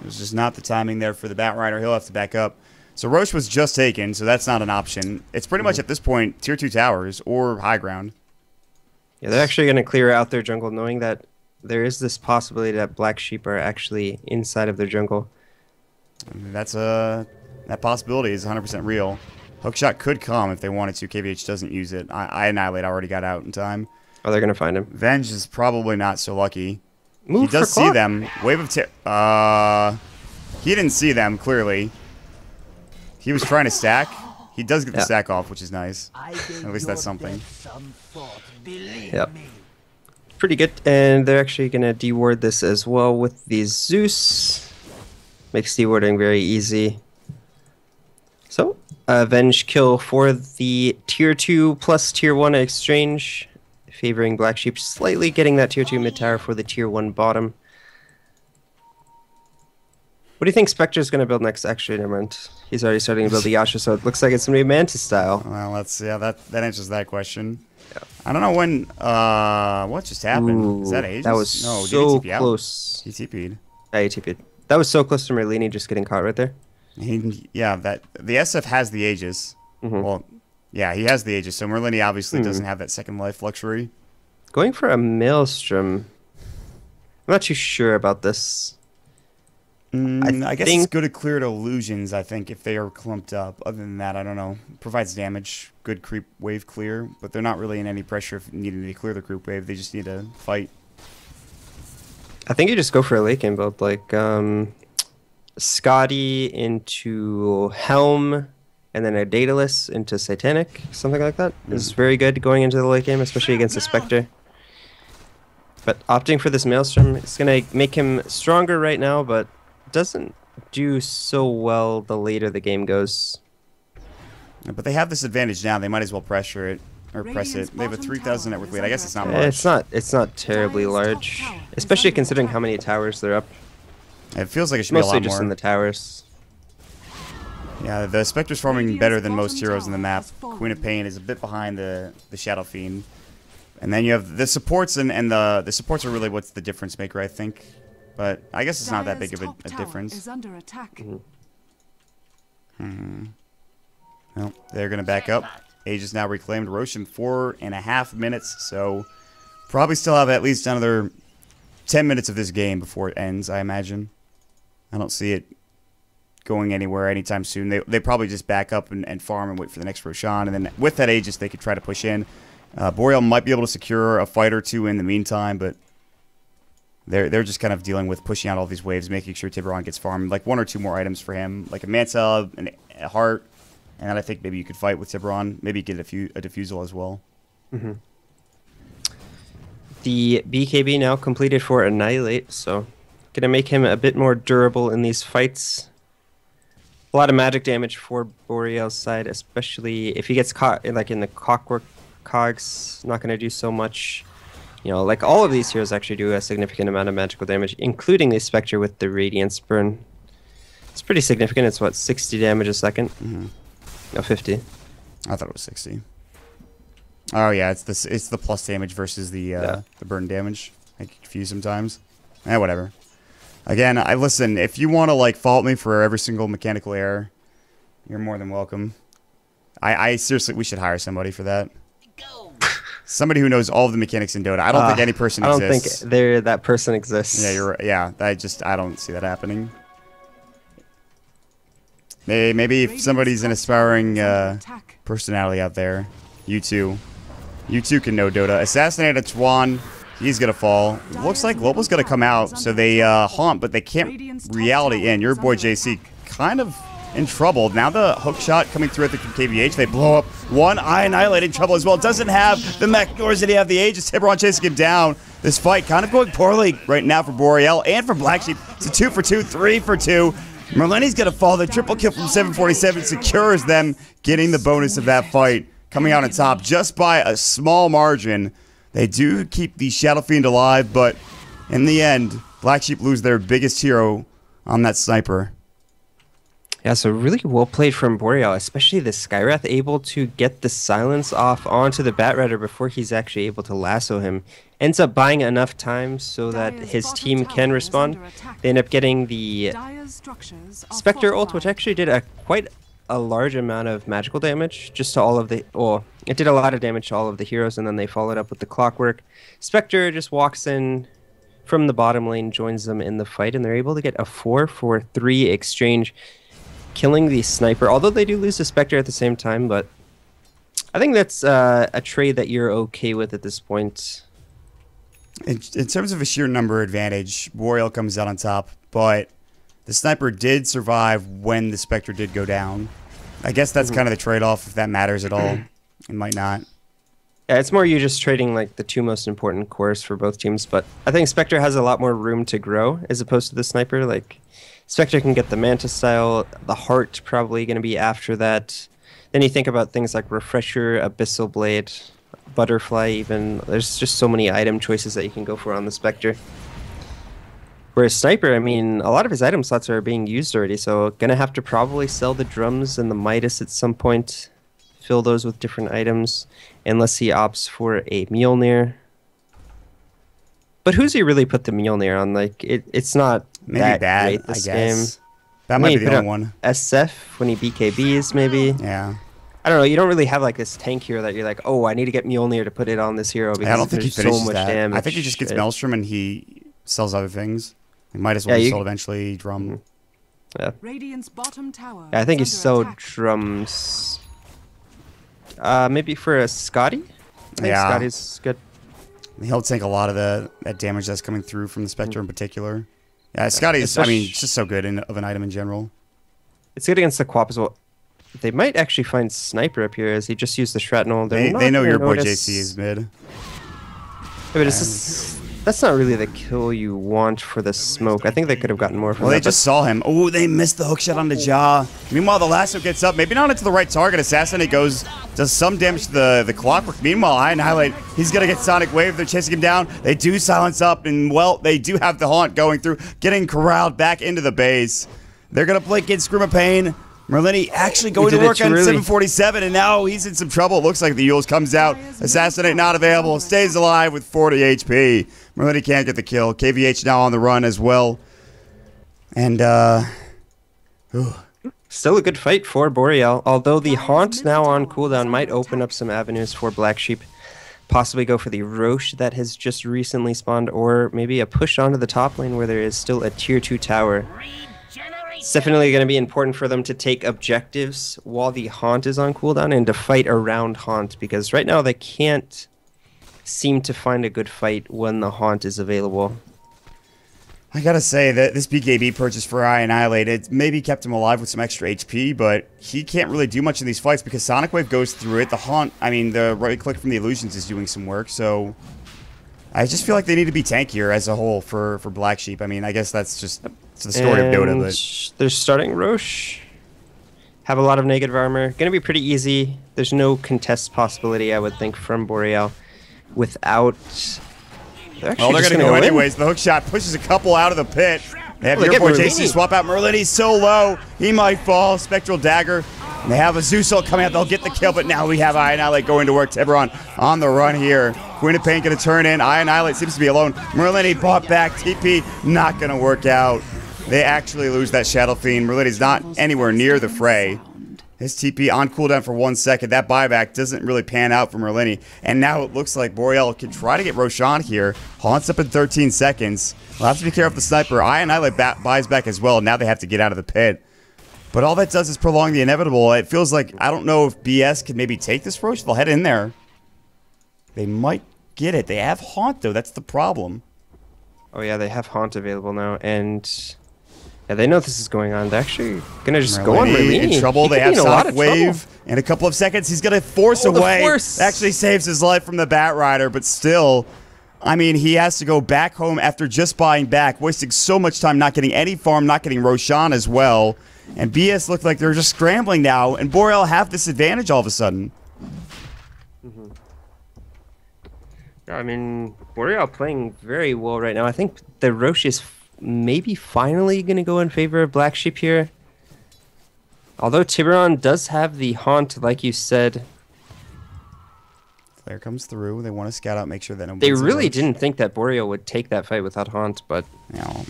It was just not the timing there for the Bat Rider. He'll have to back up. So Roche was just taken, so that's not an option. It's pretty much at this point tier 2 towers or high ground. Yeah, they're actually going to clear out their jungle, knowing that there is this possibility that black sheep are actually inside of their jungle. That possibility is 100% real. Hookshot could come if they wanted to. KVH doesn't use it. I Annihilate already got out in time. Oh, they're going to find him. Venge is probably not so lucky. Move he does for see clock. them. Wave of he didn't see them, clearly. He was trying to stack. He does get the stack off, which is nice. At least that's something. Yep. Pretty good. And they're actually going to deward this as well with the Zeus. Makes dewarding very easy. So, Venge kill for the tier 2 plus tier 1 exchange. Favoring Black Sheep, slightly getting that tier 2 mid tower for the tier 1 bottom. What do you think Spectre's going to build next? Actually, never mind. He's already starting to build the Yasha, so it looks like it's going to be Mantis style. Well, that answers that question. Yeah. I don't know when, what just happened? Ooh, Is that Aegis? that was no, so did he TP close. Out? He TP'd. Yeah, he TP'd. That was so close to Merlini just getting caught right there. Yeah, the SF has the Aegis. Well, yeah, he has the Aegis, so Merlini obviously doesn't have that second life luxury. Going for a Maelstrom. I'm not too sure about this. I guess it's good to clear illusions, I think, if they are clumped up. Other than that, I don't know. Provides damage, good creep wave clear, but they're not really in any pressure if needing to clear the creep wave. They just need to fight. I think you just go for a late game build, like Scotty into Helm, and then a Daedalus into Satanic, something like that. Is very good going into the late game, especially against a Spectre. But opting for this Maelstrom, it's going to make him stronger right now, but doesn't do so well the later the game goes. Yeah, but they have this advantage now. They might as well pressure it or press it. They have a 3,000 network lead. I guess it's not much. It's not terribly large, especially considering how many towers they're up. It feels like it should be a lot Mostly more. just in the towers. Yeah, the Spectre's farming better than most heroes in the map. Queen of Pain is a bit behind the Shadow Fiend. And then you have the supports, and the supports are really what's the difference maker, I think. But I guess it's not that big of a difference. Is under attack. Well, they're going to back up. Aegis now reclaimed. Roshan 4.5 minutes, so probably still have at least another 10 minutes of this game before it ends, I imagine. I don't see it going anywhere anytime soon. They probably just back up and farm and wait for the next Roshan, and then with that Aegis, they could try to push in. Boreal might be able to secure a fight or two in the meantime, but they're just kind of dealing with pushing out all these waves, making sure Tiburon gets farmed. Like 1 or 2 more items for him, like a Manta, a Heart, and then I think maybe you could fight with Tiburon. Maybe get a Diffusal as well. The BKB now completed for Annihilate, so gonna make him a bit more durable in these fights. A lot of magic damage for Boreal's side, especially if he gets caught in the Clockwork Cogs. Not gonna do so much. You know, like all of these heroes actually do a significant amount of magical damage, including the Spectre with the Radiance Burn. It's pretty significant. It's what, 60 damage a second? No, 50. I thought it was 60. Oh yeah, it's the plus damage versus the burn damage. I get confused sometimes. Whatever. Again, listen. If you want to fault me for every single mechanical error, you're more than welcome. I seriously, we should hire somebody for that. Somebody who knows all of the mechanics in Dota. I don't think any person exists. I don't think that person exists. Yeah, you're right. Yeah, I don't see that happening. Maybe if somebody's an aspiring personality out there, you too can know Dota. Assassinate a Twan. He's gonna fall. Looks like Global's gonna come out, so they haunt, but they can't reality in. Your boy JC kind of in trouble. Now the hook shot coming through at the KVH. They blow up one. Annihilate in trouble as well. Doesn't have the mech, nor does he have the Aegis. Tiburon chasing him down. This fight kind of going poorly right now for Boreal and for Black Sheep. It's a 2 for 2, 3 for 2. Merlini's gonna fall. The triple kill from 747 secures them getting the bonus of that fight, coming out on top just by a small margin. They do keep the Shadow Fiend alive, but in the end, Black Sheep lose their biggest hero on that sniper. Yeah, so really well played from Boreal, especially the Skywrath, able to get the silence off onto the Batrider before he's actually able to lasso him. Ends up buying enough time so that his team can respond. They end up getting the Spectre ult, which actually did quite a large amount of magical damage, just to all of the... Well, It did a lot of damage to all of the heroes, and then they followed up with the clockwork. Spectre just walks in from the bottom lane, joins them in the fight, and they're able to get a 4-for-3 exchange, killing the sniper, although they do lose the Spectre at the same time, but I think that's a trade that you're okay with at this point. In terms of a sheer number advantage, boreal comes out on top, but the sniper did survive when the Spectre did go down. I guess that's kind of the trade-off, if that matters at all. It might not. Yeah, it's more you just trading like the two most important cores for both teams, but I think Spectre has a lot more room to grow as opposed to the sniper. Like, Spectre can get the Manta style, the Heart probably going to be after that. Then you think about things like Refresher, Abyssal Blade, Butterfly even. There's just so many item choices that you can go for on the Spectre. Whereas Sniper, I mean, a lot of his item slots are being used already, so gonna have to probably sell the drums and the Midas at some point. Fill those with different items, unless he opts for a Mjolnir. But who's he really put the Mjolnir on? Like, it's not maybe that bad, great this I guess. game. That might be the only one. SF when he BKBs, maybe. Yeah. I don't know. You don't really have like this tank hero that you're like, oh, I need to get Mjolnir to put it on this hero because I don't think he finishes so much that. damage. I think he just gets Maelstrom and he sells other things. He might as well be sold eventually. Drum. Yeah. Radiant's bottom tower I think he is under sold attack. drums. Maybe for a Scotty? I think Yeah. Scotty's good. He'll take a lot of that damage that's coming through from the Spectre in particular. Yeah, Scotty's, I mean, it's just so good of an item in general. It's good against the Quap as well. They might actually find Sniper up here as he just used the Shrapnel. They know your boy JC is mid. Yeah, but it's just, that's not really the kill you want for the smoke. I think they could have gotten more from Well, that. they just saw him. Oh, they missed the hook shot on the jaw. Meanwhile, the lasso gets up. Maybe not into the right target. Assassinate goes, does some damage to the clockwork. Meanwhile, I Annihilate. He's going to get Sonic Wave. They're chasing him down. They do silence up, and, well, they do have the haunt going through, getting corralled back into the base. They're going to blink in Scream of Pain. Merlini actually going to work on 747, and now he's in some trouble. It looks like the Euls comes out. Assassinate not available. Stays alive with 40 HP. Merlini can't get the kill. KVH now on the run as well. And, Still a good fight for Boreal, although the Haunt now on cooldown might open up some avenues for Black Sheep. Possibly go for the Roche that has just recently spawned, or maybe a push onto the top lane where there is still a tier 2 tower. It's definitely going to be important for them to take objectives while the Haunt is on cooldown and to fight around Haunt, because right now they can't seem to find a good fight when the Haunt is available. I gotta say that this BKB purchase for Annihilate, it maybe kept him alive with some extra HP, but he can't really do much in these fights because Sonic Wave goes through it. The Haunt, I mean, the right click from the Illusions is doing some work, so I just feel like they need to be tankier as a whole for Black Sheep. I mean, I guess that's just the story of Dota, but they're starting Roche. Have a lot of negative armor. Gonna be pretty easy. There's no contest possibility, I would think, from Boreal without... They're going to go anyways. The hook shot pushes a couple out of the pit. They have your boy JC swap out Merlin. He's so low. He might fall. Spectral Dagger. And they have a Zeus ult coming out. They'll get the kill, but now we have Annihilate going to work. Tiburon on the run here. Queen of Pain going to turn in. Annihilate seems to be alone. Merlin, he bought back. TP not going to work out. They actually lose that Shadow Fiend. Merlin is not anywhere near the fray. His TP on cooldown for 1 second. That buyback doesn't really pan out for Merlini. And now it looks like Boreal can try to get Roshan here. Haunts up in 13 seconds. We'll have to be careful with the sniper. Annihilate buys back as well. Now they have to get out of the pit. But all that does is prolong the inevitable. It feels like, I don't know if BS can maybe take this Roche. They'll head in there. They might get it. They have Haunt, though. That's the problem. Oh, yeah, they have Haunt available now. And... yeah, they know this is going on. They're actually going to just go on Merlini. In trouble. They have Sonic Wave. In a couple of seconds, he's going to force away. Actually saves his life from the Bat Rider, but still, I mean, he has to go back home after just buying back, wasting so much time not getting any farm, not getting Roshan as well. And BS look like they're just scrambling now, and Boreal have this advantage all of a sudden. I mean, Boreal playing very well right now. I think the Roche is maybe finally going to go in favor of Black Sheep here. Although Tiburon does have the Haunt, like you said. Flare comes through. They want to scout out, make sure that they really didn't think that Boreal would take that fight without Haunt, but... you know,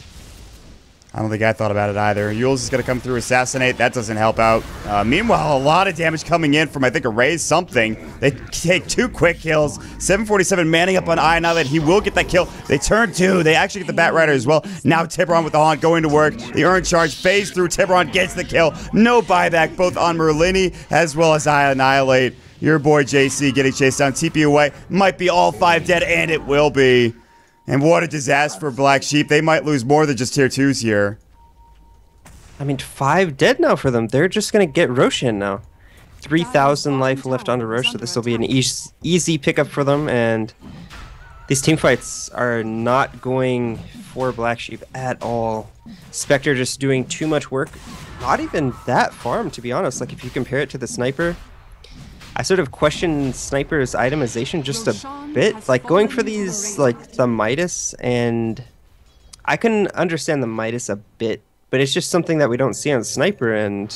I don't think I thought about it either. Yules is going to come through, assassinate. That doesn't help out. Meanwhile, a lot of damage coming in from, I think, a raise something. They take 2 quick kills. 747 manning up on Annihilate. He will get that kill. They turn 2. They actually get the Bat Rider as well. Now Tiburon with the Haunt going to work. The Urn Charge phase through. Tiburon gets the kill. No buyback both on Merlini as well as Annihilate. Your boy JC getting chased down. TP away. Might be all 5 dead, and it will be. And what a disaster for Black Sheep. They might lose more than just tier 2s here. I mean, 5 dead now for them. They're just going to get Roshan now. 3,000 life left on the Rosh, so this will be an easy pickup for them. And these team fights are not going for Black Sheep at all. Spectre just doing too much work. Not even that farm, to be honest. Like, if you compare it to the Sniper, I sort of question Sniper's itemization just a bit. Like, going for these, like, the Midas, and I can understand the Midas a bit, but it's just something that we don't see on Sniper, and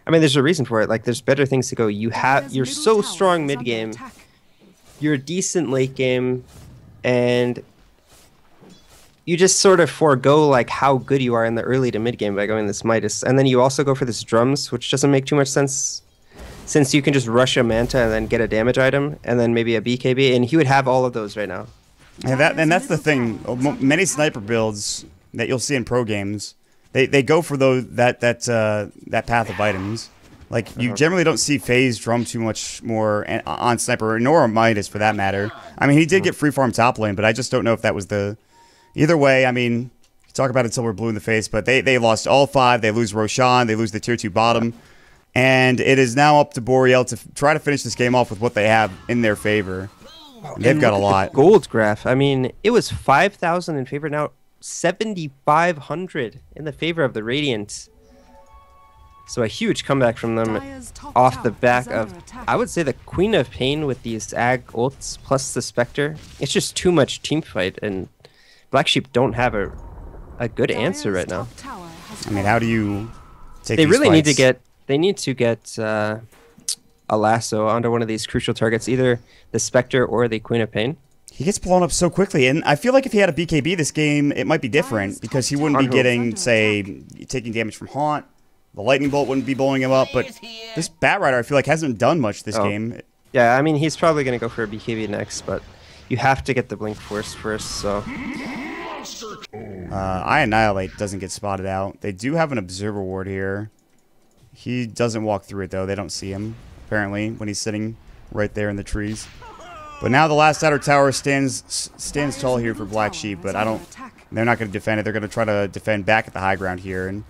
I mean, there's a reason for it. Like, there's better things to go. You're so strong mid-game, you're decent late game, and you just sort of forego, like, how good you are in the early to mid-game by going this Midas. And then you also go for this Drums, which doesn't make too much sense, since you can just rush a Manta and then get a damage item, and then maybe a BKB, and he would have all of those right now. And that's the thing. Many Sniper builds that you'll see in pro games, they go for that path of items. Like, you generally don't see FaZe drum too much more on Sniper, nor on Midas for that matter. I mean, he did get free farm top lane, but I just don't know if that was the... Either way, I mean, talk about it until we're blue in the face, but they lost all 5. They lose Roshan. They lose the tier 2 bottom. And it is now up to Boreal to try to finish this game off with what they have in their favor. They've got a lot. Gold graph. I mean, it was 5,000 in favor. Now 7,500 in the favor of the Radiant. So a huge comeback from them off the back of, I would say, the Queen of Pain with these Ag ults plus the Spectre. It's just too much team fight, and Black Sheep don't have a good answer right now. I mean, how do you take They these really fights? need to get a lasso onto one of these crucial targets, either the Spectre or the Queen of Pain. He gets blown up so quickly, and I feel like if he had a BKB this game, it might be different, because he wouldn't be getting, say, taking damage from Haunt. The Lightning Bolt wouldn't be blowing him up, but this Bat Rider, I feel like, hasn't done much this game. Yeah, I mean, he's probably going to go for a BKB next, but you have to get the Blink Force first, so... I Annihilate doesn't get spotted out. They do have an Observer Ward here. He doesn't walk through it, though. They don't see him, apparently, when he's sitting right there in the trees. But now the last outer tower stands tall here for Black Sheep, but they're not going to defend it. They're going to try to defend back at the high ground here. And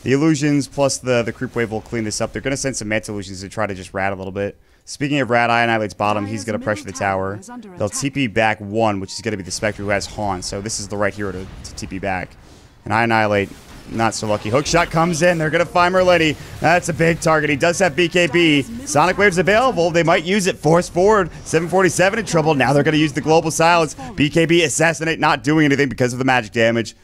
the illusions plus the creep wave will clean this up. They're going to send some Manta illusions to try to just rat a little bit. Speaking of rat, Annihilate's bottom. He's going to pressure the tower. They'll TP back 1, which is going to be the Spectre who has Haunt. So this is the right hero to TP back. And Annihilate, not so lucky. Hookshot comes in. They're going to find Merlini. That's a big target. He does have BKB. Sonic Wave's available. They might use it. Force forward. 747 in trouble. Now they're going to use the Global Silence. BKB Assassinate not doing anything because of the magic damage.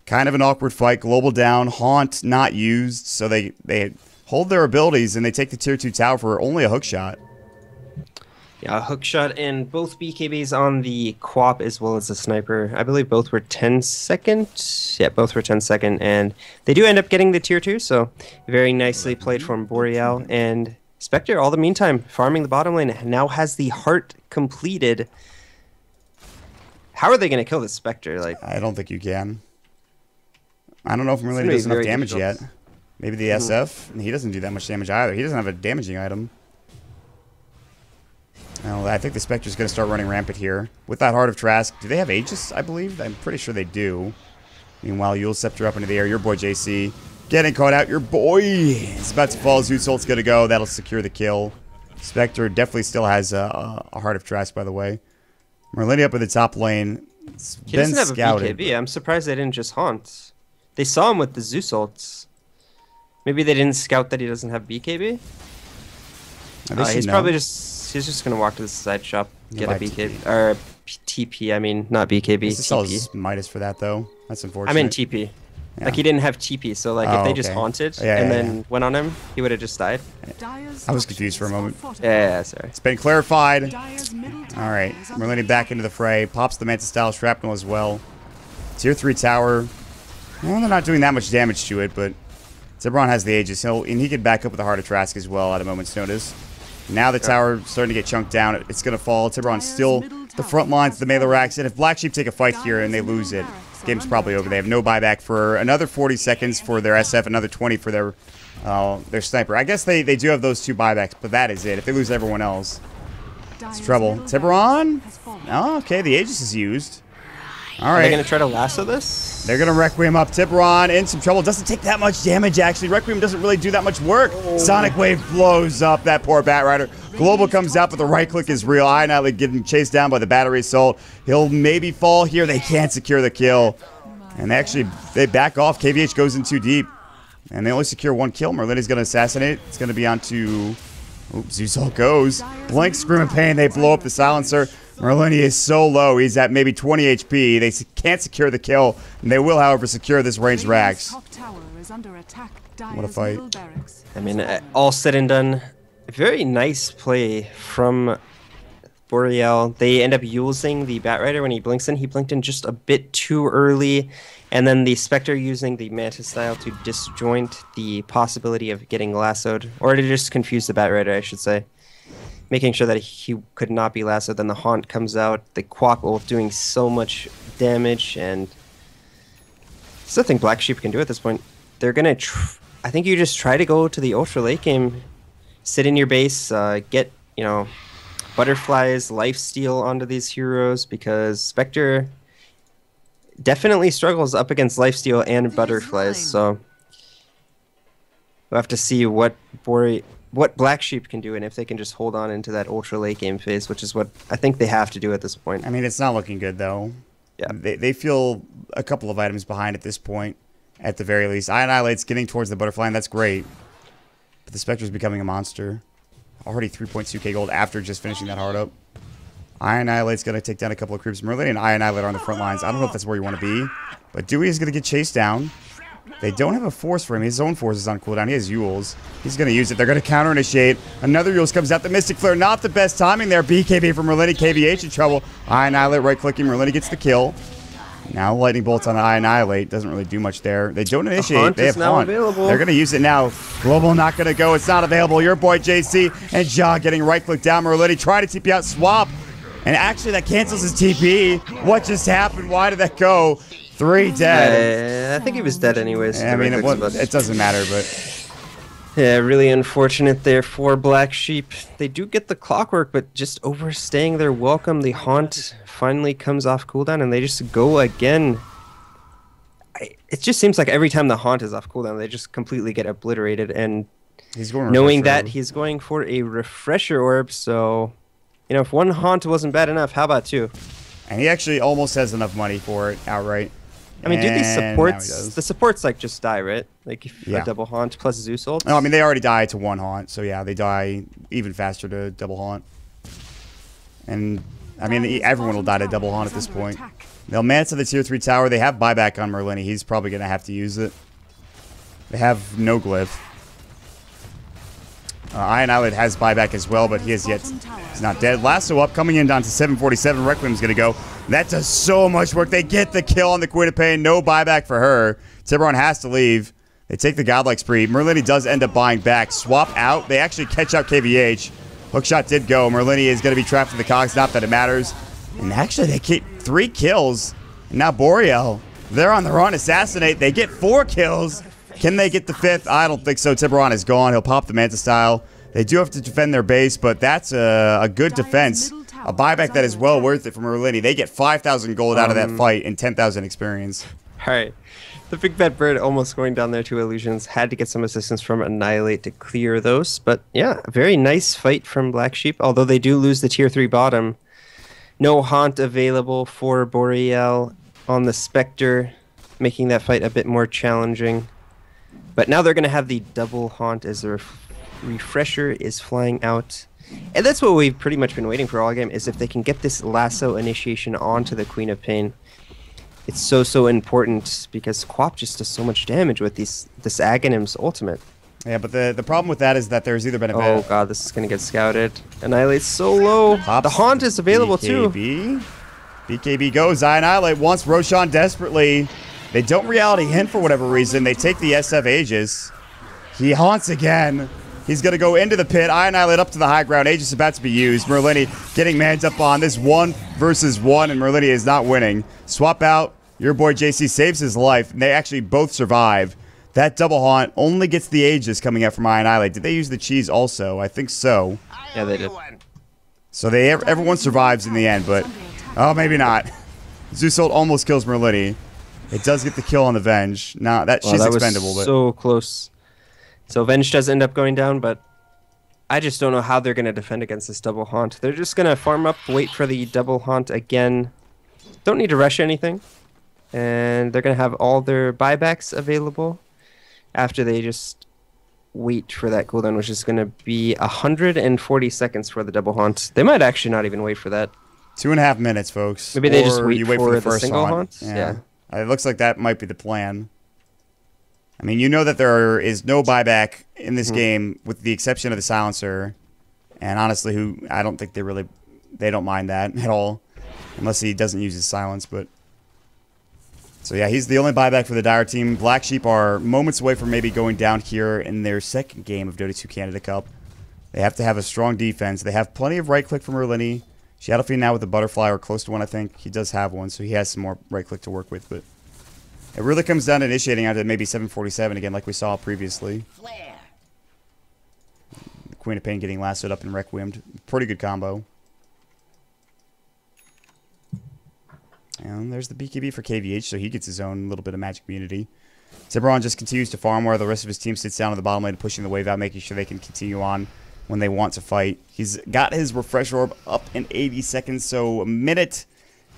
Kind of an awkward fight. Global down. Haunt not used. So they hold their abilities and they take the tier 2 tower for only a hookshot. Yeah, hookshot and both BKBs on the Quap as well as the Sniper. I believe both were 10 second. Yeah, both were 10 second, and they do end up getting the tier 2, so very nicely played from Boreal. And Spectre, all the meantime, farming the bottom lane, now has the heart completed. How are they going to kill this Spectre? Like, I don't think you can. I don't know if Merlini does enough damage yet. Maybe the SF? He doesn't do that much damage either. He doesn't have a damaging item. Well, I think the Spectre's going to start running rampant here. With that Heart of Trask, do they have Aegis, I believe? I'm pretty sure they do. Meanwhile, Yule Scepter up into the air. Your boy JC getting caught out. Your boy is about to fall. Zeus ult's going to go. That'll secure the kill. Spectre definitely still has a Heart of Trask, by the way. Merlini up in the top lane. It's he been doesn't have scouted. a BKB. I'm surprised they didn't just Haunt. They saw him with the Zeus ults. Maybe they didn't scout that he doesn't have BKB? He's probably he's just gonna walk to the side shop, get a BKB or TP. I mean, not BKB. This sells Midas for that though. That's unfortunate. I mean TP. Yeah. Like he didn't have TP, so like if they just haunted and then went on him, he would have just died. I was confused for a moment. Yeah, sorry. It's been clarified. All right, Merlini back into the fray. Pops the Manta Style Shrapnel as well. Tier 3 tower. Well, they're not doing that much damage to it, but Tiburon has the Aegis. And he can back up with a Heart of Trask as well at a moment's notice. Now the tower starting to get chunked down. It's going to fall. Tiburon's still the front lines, the melee racks. And if Black Sheep take a fight here and they lose it, game's probably over. They have no buyback for another 40 seconds for their SF, another 20 for their sniper. I guess they do have those 2 buybacks, but that is it. If they lose everyone else, it's trouble. Tiburon? Oh, okay, the Aegis is used. All right. Are they going to try to lasso this? They're going to Requiem up. Tiburon in some trouble. Doesn't take that much damage, actually. Requiem doesn't really do that much work. Sonic Wave blows up that poor Batrider. Global comes out, but the right click is real. Annihilate getting chased down by the battery assault. He'll maybe fall here. They can't secure the kill. And they back off. KVH goes in too deep. And they only secure 1 kill. Merlini's going to assassinate. It's going to be on to... Oops, Zeusol goes. Blank Scream of Pain. They blow up the silencer. Merlini is so low. He's at maybe 20 HP. They can't secure the kill. And they will, however, secure this ranged Rax. What a fight. I mean, all said and done, very nice play from Boreal. They end up using the Batrider when he blinks in. He blinked in just a bit too early. And then the Spectre using the Mantis style to disjoint the possibility of getting lassoed. Or to just confuse the Batrider, I should say. Making sure that he could not be lassoed. Then the Haunt comes out. The Quap ult doing so much damage. And there's nothing Black Sheep can do at this point. They're going to... I think you just try to go to the ultra late game. Sit in your base. Get, butterflies, lifesteal onto these heroes. Because Spectre definitely struggles up against lifesteal and butterflies. So we'll have to see what Black Sheep can do, and if they can just hold on into that ultra late game phase, which is what I think they have to do at this point. I mean, it's not looking good, though. Yeah. They feel a couple of items behind at this point, at the very least. Annihilate's getting towards the butterfly, and that's great. But the Spectre's becoming a monster. Already 3.2k gold after just finishing that hard up. Annihilate's going to take down a couple of creeps. Merlin and Annihilate are on the front lines. I don't know if that's where you want to be, but Dewey is going to get chased down. They don't have a force for him. His own force is on cooldown. He has Yules. He's going to use it. They're going to counter-initiate. Another Yules comes out. The Mystic Flare, not the best timing there. BKB from Merlini. KVH in trouble. Annihilate right-clicking. Merlini gets the kill. Now Lightning Bolts on the Annihilate. Doesn't really do much there. They don't initiate. They have Haunt. Available. They're going to use it now. Global not going to go. It's not available. Your boy JC and Ja getting right-click down. Merlini try to TP out Swap. And actually that cancels his TP. What just happened? Why did that go? 3 dead. I think he was dead anyways. I mean, it doesn't matter, but... Yeah, really unfortunate there for Black Sheep. They do get the clockwork, but just overstaying their welcome. The Haunt finally comes off cooldown, and they just go again. It just seems like every time the Haunt is off cooldown, they just completely get obliterated. And he's going knowing that he's going for a Refresher Orb, so... if one Haunt wasn't bad enough, how about 2? And he actually almost has enough money for it outright. I mean, do these supports... The supports, just die, right? Like, if a double Haunt plus Zeus ult? No, I mean, they already die to 1 Haunt. So, yeah, they die even faster to double Haunt. And, I mean, everyone will die to double Haunt at this point. They'll Manta the tier 3 tower. They have buyback on Merlini. He's probably going to have to use it. They have no glyph. Annihilate has buyback as well, but he's not dead. Lasso up, coming in down to 747. Requiem's going to go. That does so much work. They get the kill on the Queen of Pain. No buyback for her. Tiburon has to leave. They take the Godlike Spree. Merlini does end up buying back. Swap out. They actually catch out KVH. Hookshot did go. Merlini is going to be trapped in the cogs. Not that it matters. And actually, they keep 3 kills. And now Boreal. They're on the run. Assassinate. They get 4 kills. Can they get the 5th? I don't think so. Tiburon is gone. He'll pop the Manta style. They do have to defend their base, but that's a good defense. A buyback that is well worth it from Merlini. They get 5,000 gold out of that fight and 10,000 experience. All right. The Big Bad Bird almost going down there to Illusions. Had to get some assistance from Annihilate to clear those. But yeah, a very nice fight from Black Sheep. Although they do lose the tier 3 bottom. No Haunt available for Boreal on the Spectre, making that fight a bit more challenging. But now they're going to have the double Haunt as their Refresher is flying out. And that's what we've pretty much been waiting for all game, is if they can get this lasso initiation onto the Queen of Pain. It's so important because Quap just does so much damage with this Aghanim's ultimate. Yeah, but the problem with that is that there's either been a Oh god, this is going to get scouted. Annihilate's so low. The Haunt is available too. BKB goes. Annihilate wants Roshan desperately. They don't reality hint for whatever reason. They take the SF Aegis. He haunts again. He's going to go into the pit. Annihilate up to the high ground. Aegis about to be used. Merlini getting manned up on this 1 versus 1, and Merlini is not winning. Swap out. Your boy JC saves his life, and they actually both survive. That double haunt only gets the Aegis coming out from Annihilate. Did they use the cheese also? I think so. Yeah, they did. So everyone survives in the end, but oh, maybe not. Zeus ult almost kills Merlini. It does get the kill on the Venge. Nah, she's expendable. Was so close. So Venge does end up going down, but I just don't know how they're going to defend against this double haunt. They're just going to farm up, wait for the double haunt again. Don't need to rush anything. And they're going to have all their buybacks available after they just wait for that cooldown, which is going to be 140 seconds for the double haunt. They might actually not even wait for that. 2.5 minutes, folks. Maybe they just wait for the first single haunt. Yeah. It looks like that might be the plan. I mean, you know that there is no buyback in this game with the exception of the silencer. And honestly, I don't think they don't mind that at all. Unless he doesn't use his silence, but... So yeah, he's the only buyback for the Dire team. Black Sheep are moments away from maybe going down here in their second game of Dota 2 Canada Cup. They have to have a strong defense. They have plenty of right-click from Merlini. Shadowfiend now with a butterfly or close to one, I think. He does have one, so he has some more right-click to work with, but... It really comes down to initiating onto maybe 747 again, like we saw previously. Flare. The Queen of Pain getting lassoed up and requiem'd. Pretty good combo. And there's the BKB for KVH, so he gets his own little bit of magic immunity. Tiburon just continues to farm while the rest of his team sits down on the bottom lane, pushing the wave out, making sure they can continue on when they want to fight. He's got his refresh orb up in 80 seconds, so a minute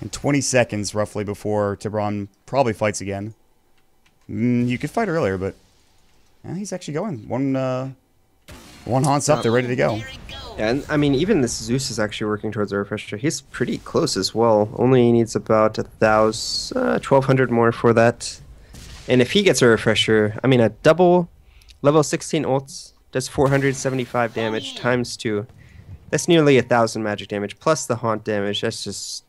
and 20 seconds roughly before Tiburon probably fights again. You could fight earlier, but he's actually going. One haunt's up, they're ready to go. Yeah, and I mean, even this Zeus is actually working towards a refresher. He's pretty close as well. Only needs about 1,200 more for that. And if he gets a refresher, I mean, a double level 16 ults does 475 damage times 2. That's nearly 1,000 magic damage plus the haunt damage. That's just...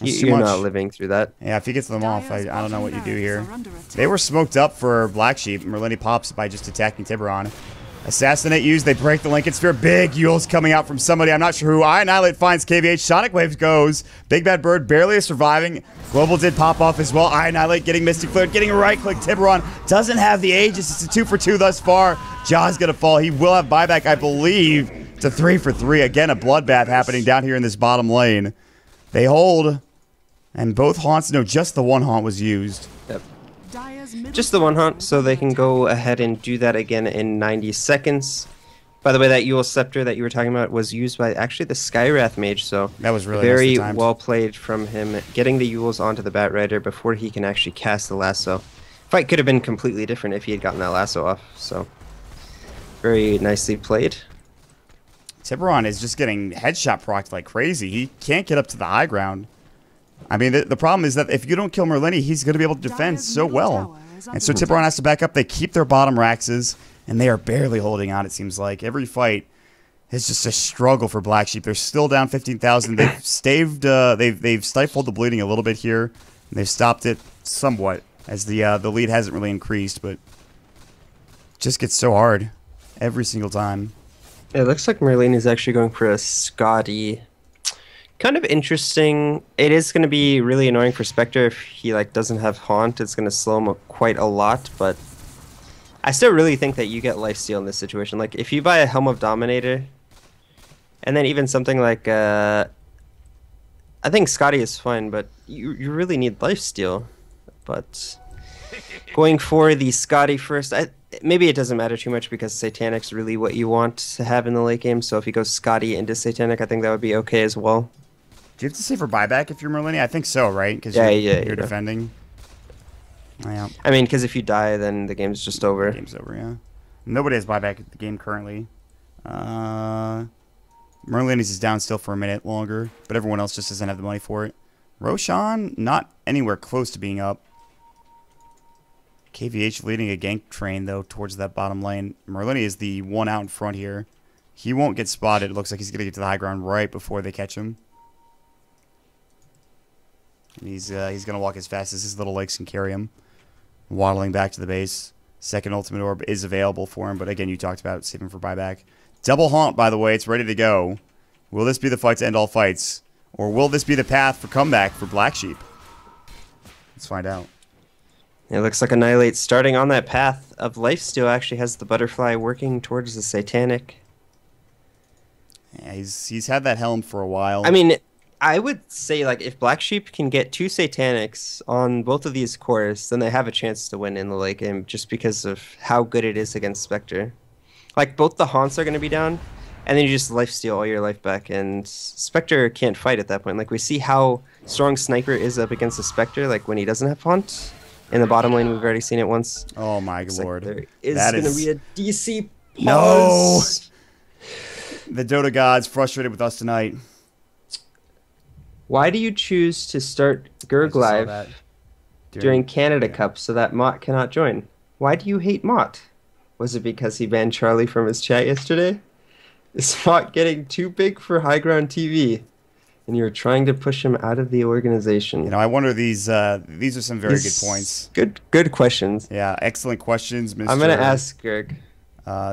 You're not living through that. Yeah, if he gets them off, I don't know what you do here. They were smoked up for Black Sheep. Merlini pops by just attacking Tiburon. Assassinate used. They break the Lincoln Sphere. Big Yules coming out from somebody. I'm not sure who. Annihilate finds KVH. Sonic Waves goes. Big Bad Bird barely surviving. Global did pop off as well. Annihilate getting Mystic Flared. Getting a right click. Tiburon doesn't have the Aegis. It's a 2 for 2 thus far. Jaw's going to fall. He will have buyback, I believe. It's a 3 for 3. Again, a bloodbath happening down here in this bottom lane. They hold. And both haunts, no, just the one haunt was used. Yep. Just the one haunt, so they can go ahead and do that again in 90 seconds. By the way, that Yule Scepter that you were talking about was used by actually the Skywrath Mage, so that was really very well played from him, getting the Yules onto the Bat Rider before he can actually cast the lasso. Fight could have been completely different if he had gotten that lasso off, so very nicely played. Tiburon is just getting headshot procced like crazy. He can't get up to the high ground. I mean, the problem is that if you don't kill Merlini, he's going to be able to defend so well. And so Tiburon has to back up. They keep their bottom Raxes, and they are barely holding on, it seems like. Every fight is just a struggle for Black Sheep. They're still down 15,000. They've they've stifled the bleeding a little bit here. And they've stopped it somewhat, as the lead hasn't really increased, but it just gets so hard every single time. It looks like Merlini is actually going for a Scotty. Kind of interesting. It is going to be really annoying for Spectre if he doesn't have Haunt. It's going to slow him up quite a lot, but I still really think that you get lifesteal in this situation. Like, if you buy a Helm of Dominator, and then even something like, I think Scotty is fine, but you really need lifesteal. But going for the Scotty first, maybe it doesn't matter too much because Satanic's really what you want to have in the late game. So if you go Scotty into Satanic, I think that would be okay as well. Do you have to save for buyback if you're Merlini? I think so, right? Because you're defending. Yeah. I mean, because if you die, then the game's just over. The game's over, yeah. Nobody has buyback at the game currently. Merlini's is down still for a minute longer, but everyone else just doesn't have the money for it. Roshan, not anywhere close to being up. KVH leading a gank train, though, towards that bottom lane. Merlini is the one out in front here. He won't get spotted. It looks like he's going to get to the high ground right before they catch him. And he's gonna walk as fast as his little legs can carry him. Waddling back to the base. Second ultimate orb is available for him, but again, you talked about saving for buyback. Double haunt, by the way, it's ready to go. Will this be the fight to end all fights? Or will this be the path for comeback for Black Sheep? Let's find out. It looks like Annihilate starting on that path of lifesteal actually has the butterfly working towards the Satanic. Yeah, he's had that helm for a while. I mean, I would say like if Black Sheep can get 2 Satanics on both of these cores, then they have a chance to win in the late game just because of how good it is against Spectre. Like both the haunts are going to be down, and then you just lifesteal all your life back, and Spectre can't fight at that point. Like we see how strong Sniper is up against the Spectre, like when he doesn't have haunt. In the bottom lane, we've already seen it once. Oh my lord. Like there is going to be a DC No! pause. The Dota gods frustrated with us tonight. Why do you choose to start Gurg Live during Canada Cup so that Mott cannot join? Why do you hate Mott? Was it because he banned Charlie from his chat yesterday? Is Mott getting too big for High Ground TV? And you're trying to push him out of the organization. You know, I wonder these are some very good points. Good questions. Yeah, excellent questions, Mr. I'm gonna ask Gurg.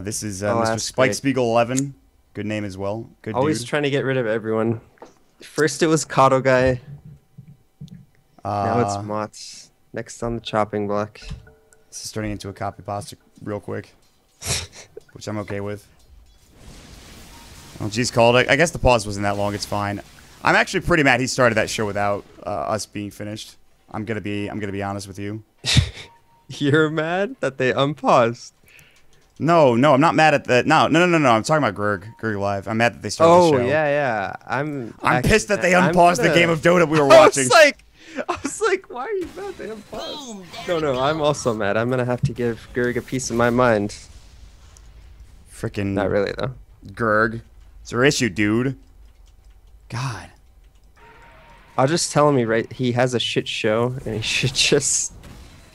This is Mr. Spike Spiegel 11. Good name as well. Good Always dude. trying to get rid of everyone. First it was Kato guy. Now it's Mott. Next on the chopping block. This is turning into a copy pasta real quick, which I'm okay with. Well, geez, called it. I guess the pause wasn't that long. It's fine. I'm actually pretty mad he started that show without us being finished. I'm gonna be honest with you. You're mad that they unpaused? No, I'm not mad at that. No. I'm talking about Gurg Live. I'm mad that they started the show. Oh yeah. I'm pissed that they unpaused the game of Dota we were watching. I was like, why are you mad they unpaused? No, I'm also mad. I'm gonna have to give Gurg a piece of my mind. Freaking. Not really though. Gurg, it's your issue, dude. God. I'll just tell him he has a shit show and he should just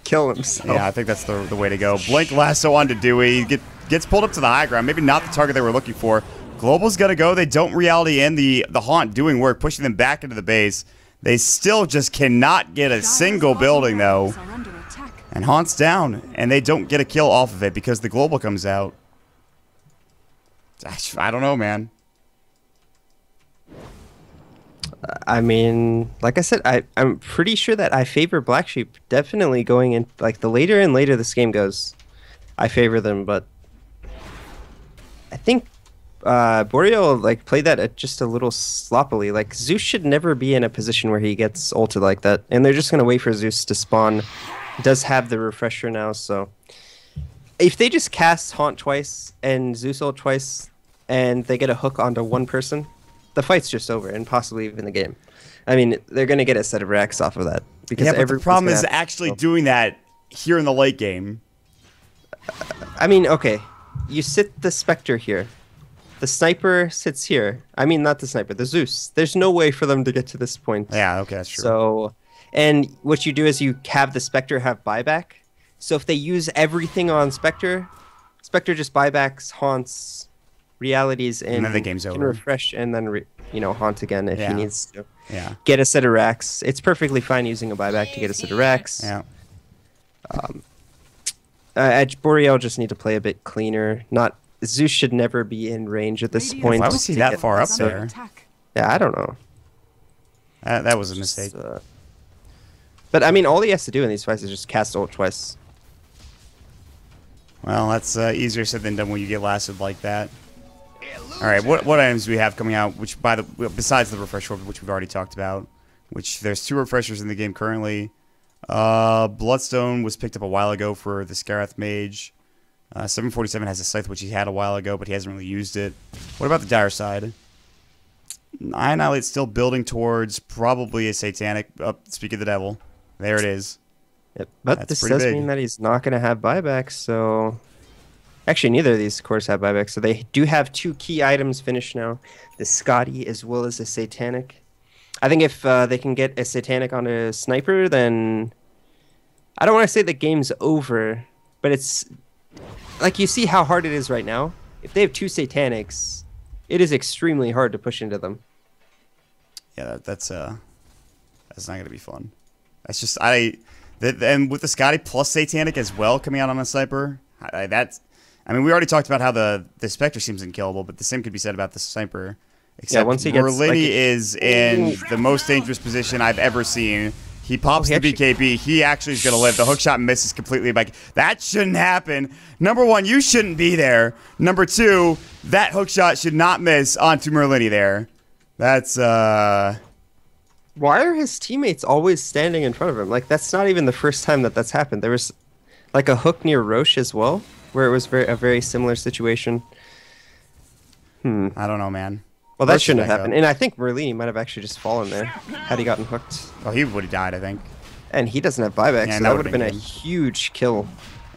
kill himself. Yeah, I think that's the way to go. Blink lasso onto Dewey. Gets pulled up to the high ground. Maybe not the target they were looking for. Global's gonna go. They don't reality in the haunt doing work, pushing them back into the base. They still just cannot get a single building though. And haunt's down, and they don't get a kill off of it because the global comes out. I don't know, man. I mean, like I said, I'm pretty sure that I favor Black Sheep. Definitely going in, like the later and later this game goes, I favor them. But I think Boreal like played that just a little sloppily. Like Zeus should never be in a position where he gets ulted like that, and they're just gonna wait for Zeus to spawn. He does have the refresher now, so if they just cast Haunt twice and Zeus ult twice, and they get a hook onto one person, the fight's just over, and possibly even the game. I mean, they're going to get a set of racks off of that. Because yeah, but the problem is actually doing that here in the late game. I mean, okay, you sit the Spectre here. The Sniper sits here. I mean, not the Sniper, the Zeus. There's no way for them to get to this point. Yeah, okay, that's true. So, and what you do is you have the Spectre have buyback. So if they use everything on Spectre, Spectre just buybacks, haunts, realities, and then the game's over. Can refresh and then haunt again if he needs to. Yeah. Get a set of racks. It's perfectly fine using a buyback to get a set of racks. Yeah. Boreal just need to play a bit cleaner. Zeus should never be in range at this point. Why was he that far up there? Yeah, I don't know. That was a mistake. But I mean, all he has to do in these fights is just cast ult twice. Well, that's easier said than done when you get lasted like that. All right, what items do we have coming out? Which besides the refresher, which we've already talked about, which there's 2 refreshers in the game currently. Bloodstone was picked up a while ago for the Scarith Mage. 747 has a scythe which he had a while ago, but he hasn't really used it. What about the dire side? Annihilate's still building towards probably a Satanic. Speak of the devil. There it is. Yep. But this does mean that he's not going to have buybacks, so... Actually, neither of these cores have buybacks, so they do have 2 key items finished now. The Scotty as well as a Satanic. I think if they can get a Satanic on a Sniper, then... I don't want to say the game's over, but it's... Like, you see how hard it is right now? If they have 2 Satanics, it is extremely hard to push into them. Yeah, that's That's not gonna be fun. That's just and with the Scotty plus Satanic as well coming out on a sniper, I mean, we already talked about how the Spectre seems unkillable, but the same could be said about the sniper. Except once he gets, Merlini is in the most dangerous position I've ever seen. He pops the BKB. He actually is going to live. The hook shot misses completely. Like, that shouldn't happen. Number one, you shouldn't be there. Number two, that hook shot should not miss onto Merlini there. That's, Why are his teammates always standing in front of him? Like, that's not even the first time that that's happened. There was, like, a hook near Roche as well, where it was a very similar situation. I don't know, man. Well, that shouldn't have happened. And I think Merlini might have actually just fallen there had he gotten hooked. Oh, he would have died, I think. And he doesn't have buyback, Yeah, so that would have been a huge kill.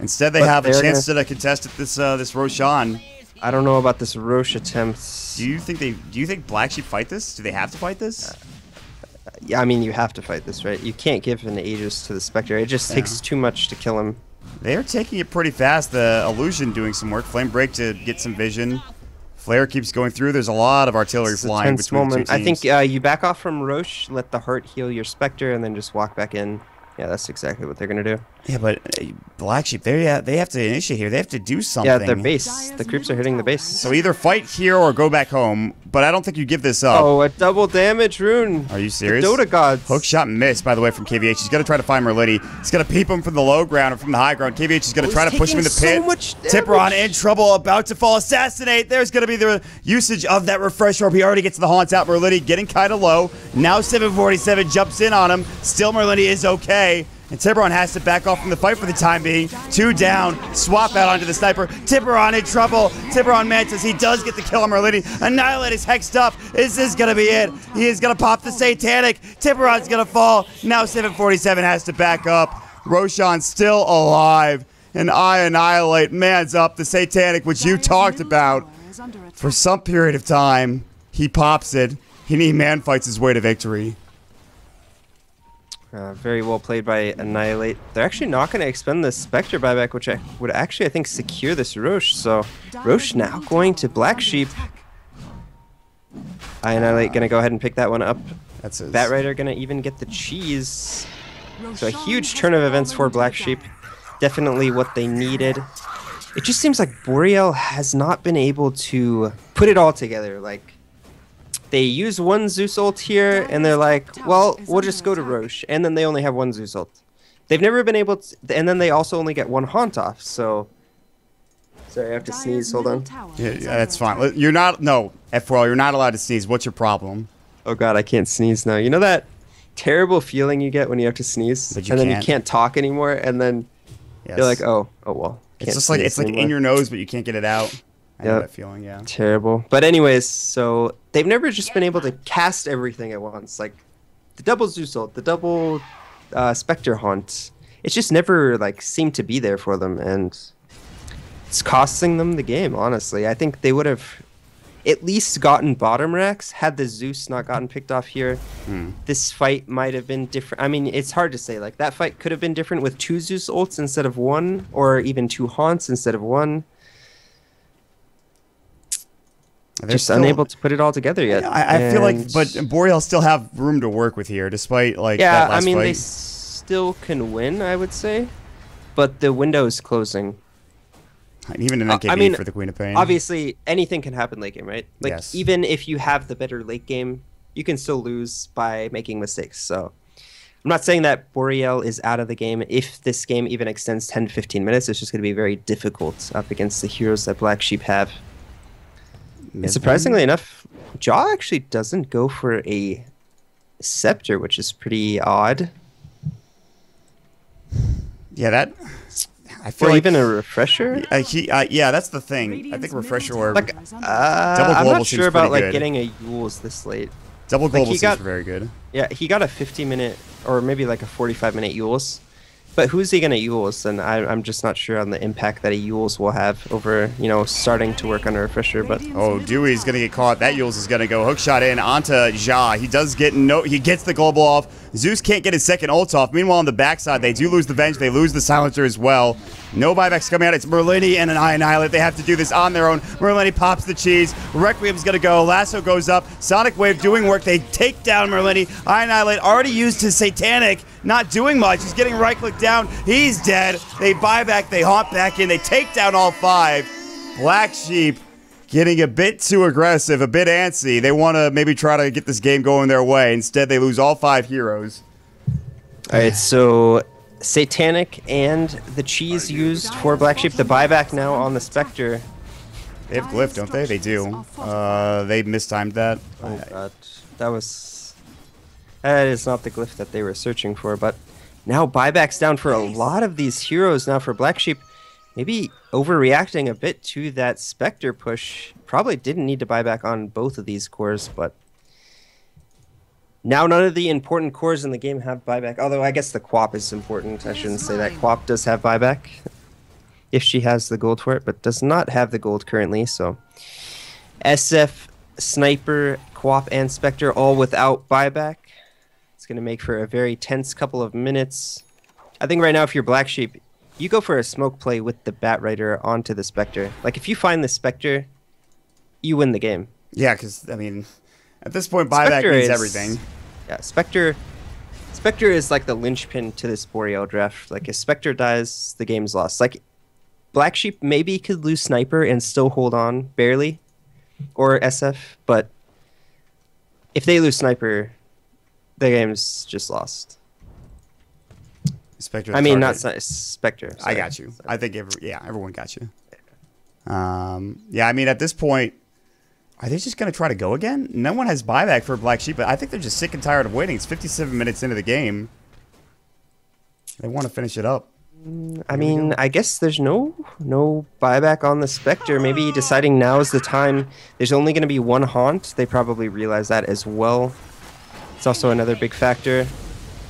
Instead, they have a chance to contest at this Roshan. I don't know about this Roche attempt. Do you think Black Sheep fight this? Do they have to fight this? Yeah, I mean, you have to fight this, right? You can't give an Aegis to the Spectre. It just takes too much to kill him. They're taking it pretty fast. The Illusion doing some work. Flame Break to get some vision. Flare keeps going through. There's a lot of artillery flying between the two teams. I think you back off from Roche, let the heart heal your Spectre, and then just walk back in. Yeah, that's exactly what they're going to do. Yeah, but Black Sheep, they have to initiate here. They have to do something. Yeah, their base. The creeps are hitting the base. So either fight here or go back home, but I don't think you give this up. Oh, a double damage rune. Are you serious? The Dota gods. Hook shot missed, by the way, from KVH. He's going to try to find Merlini. He's going to peep him from the low ground or from the high ground. KVH is going to try to push him in the pit. Tipperon in trouble, about to fall. Assassinate. There's going to be the usage of that refresh orb. He already gets the haunts out. Merlini getting kind of low. Now 747 jumps in on him. Still Merlini is okay. And Tiburon has to back off from the fight for the time being. 2 down. Swap out onto the sniper. Tiburon in trouble. Tiburon Mantis. He does get the kill on Merlini. Annihilate is hexed up. Is this going to be it? He is going to pop the Satanic. Tiburon's going to fall. Now 747 has to back up. Roshan still alive. And I Annihilate mans up the Satanic, which you talked about. For some period of time, he pops it. He man fights his way to victory. Very well played by Annihilate. They're actually not going to expend the Spectre buyback, which would actually, I think, secure this Roche. So, Roche now going to Black Sheep. Annihilate going to go ahead and pick that one up. That's his. Batrider going to even get the cheese. So, a huge turn of events for Black Sheep. Definitely what they needed. It just seems like Boreal has not been able to put it all together. Like, they use one Zeus ult here, and they're like, well, we'll just go to Roche. And then they only have one Zeus ult. They've never been able to... And then they also only get one Haunt off, so... Sorry, I have to sneeze. Hold on. Yeah, that's fine. You're not... No, F4L, you're not allowed to sneeze. What's your problem? Oh, God, I can't sneeze now. You know that terrible feeling you get when you have to sneeze? But and then you can't talk anymore, and then you're like, oh well. It's just like, it's like in your nose, but you can't get it out. I know that feeling, yeah. Terrible. But anyways, so they've never just been able to cast everything at once. Like the double Zeus ult, the double Spectre Haunt. It's just never like seemed to be there for them, and it's costing them the game, honestly. I think they would have at least gotten bottom racks had the Zeus not gotten picked off here. This fight might have been different. I mean, it's hard to say. Like that fight could have been different with 2 Zeus ults instead of 1, or even 2 Haunts instead of 1. They're just unable to put it all together yet. I feel like, but Boreal still have room to work with here, despite like that last fight. They still can win, I would say, but the window is closing. Even in NKB for the Queen of Pain. Obviously, anything can happen late game, right? Like yes. Even if you have the better late game, you can still lose by making mistakes. So I'm not saying that Boreal is out of the game. If this game even extends 10-15 minutes, it's just going to be very difficult up against the heroes that Black Sheep have. And surprisingly enough, Jaw actually doesn't go for a Scepter, which is pretty odd. Yeah, that... I feel or like even a Refresher? Yeah, that's the thing. I think Refresher Orb... Like, I'm not sure about like getting a Yules this late. Double Global seems very good. Yeah, he got a 50-minute, or maybe like a 45-minute Yules. But who's he going to Yules? And I'm just not sure on the impact that a Yules will have over, you know, starting to work on a Refresher. But oh, Dewey's going to get caught. That Yules is going to go hookshot in onto Ja. He does get he gets the global off, Zeus can't get his second ult off. Meanwhile, on the backside, they do lose the Venge. They lose the Silencer as well. No buybacks coming out. It's Merlini and an Annihilate. They have to do this on their own. Merlini pops the cheese. Requiem's going to go. Lasso goes up. Sonic Wave doing work. They take down Merlini. Annihilate already used his Satanic. Not doing much. He's getting right-clicked down. He's dead. They buy back. They haunt back in. They take down all 5. Black Sheep getting a bit too aggressive, a bit antsy. They want to maybe try to get this game going their way. Instead, they lose all 5 heroes. All right, so Satanic and the cheese used for Black Sheep. The buyback now on the Spectre. They have Glyph, don't they? They do. They mistimed that. Oh, God. That is not the Glyph that they were searching for, but now buyback's down for a lot of these heroes now for Black Sheep. Maybe overreacting a bit to that Spectre push. Probably didn't need to buy back on both of these cores, but now none of the important cores in the game have buyback. Although I guess the Quap is important. I shouldn't say that. Quap does have buyback if she has the gold for it, but does not have the gold currently. So SF, Sniper, Quap, and Spectre all without buyback. It's going to make for a very tense couple of minutes. I think right now if you're Black Sheep, you go for a smoke play with the Bat Rider onto the Spectre. Like, if you find the Spectre, you win the game. Yeah, because, I mean, at this point, buyback means everything. Yeah, Spectre is like the linchpin to this boreal draft. Like, if Spectre dies, the game's lost. Like, Black Sheep maybe could lose Sniper and still hold on, barely, or SF, but if they lose Sniper, the game's just lost. Spectre. I mean, not Spectre. Sorry. I got you. Sorry. I think everyone got you. Yeah, I mean, at this point, are they just going to try to go again? No one has buyback for Black Sheep, but I think they're just sick and tired of waiting. It's 57 minutes into the game. They want to finish it up. I mean, I guess there's no buyback on the Spectre. Maybe deciding now is the time. There's only going to be one haunt. They probably realize that as well. It's also another big factor.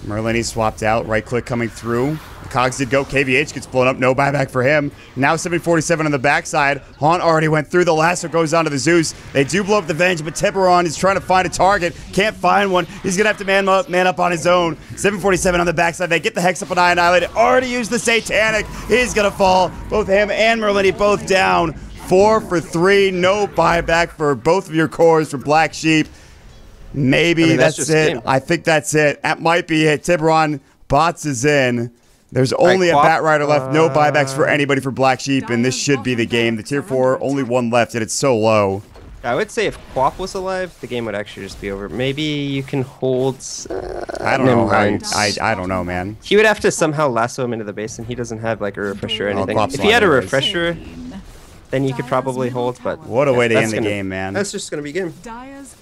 Merlini swapped out, right click coming through. The Cogs did go, KVH gets blown up, no buyback for him. Now 747 on the backside. Haunt already went through, the lasso goes onto the Zeus. They do blow up the Venge, but Tiburon is trying to find a target. Can't find one. He's going to have to man up on his own. 747 on the backside. They get the Hex up on Annihilate. Already used the Satanic. He's going to fall. Both him and Merlini both down. 4 for 3. No buyback for both of your cores for Black Sheep. Maybe that's it. I think that's it. That might be it. Tiburon bots is in. There's only a Bat Rider left. No buybacks for anybody for Black Sheep, and this should be the game. The tier 4, only one left, and it's so low. I would say if Quap was alive, the game would actually just be over. Maybe you can hold... I don't know. I don't know, man. He would have to somehow lasso him into the base, and he doesn't have like a refresher or anything. If he had a refresher, then you could probably hold, but... What a way to end the game, man. That's just going to be game.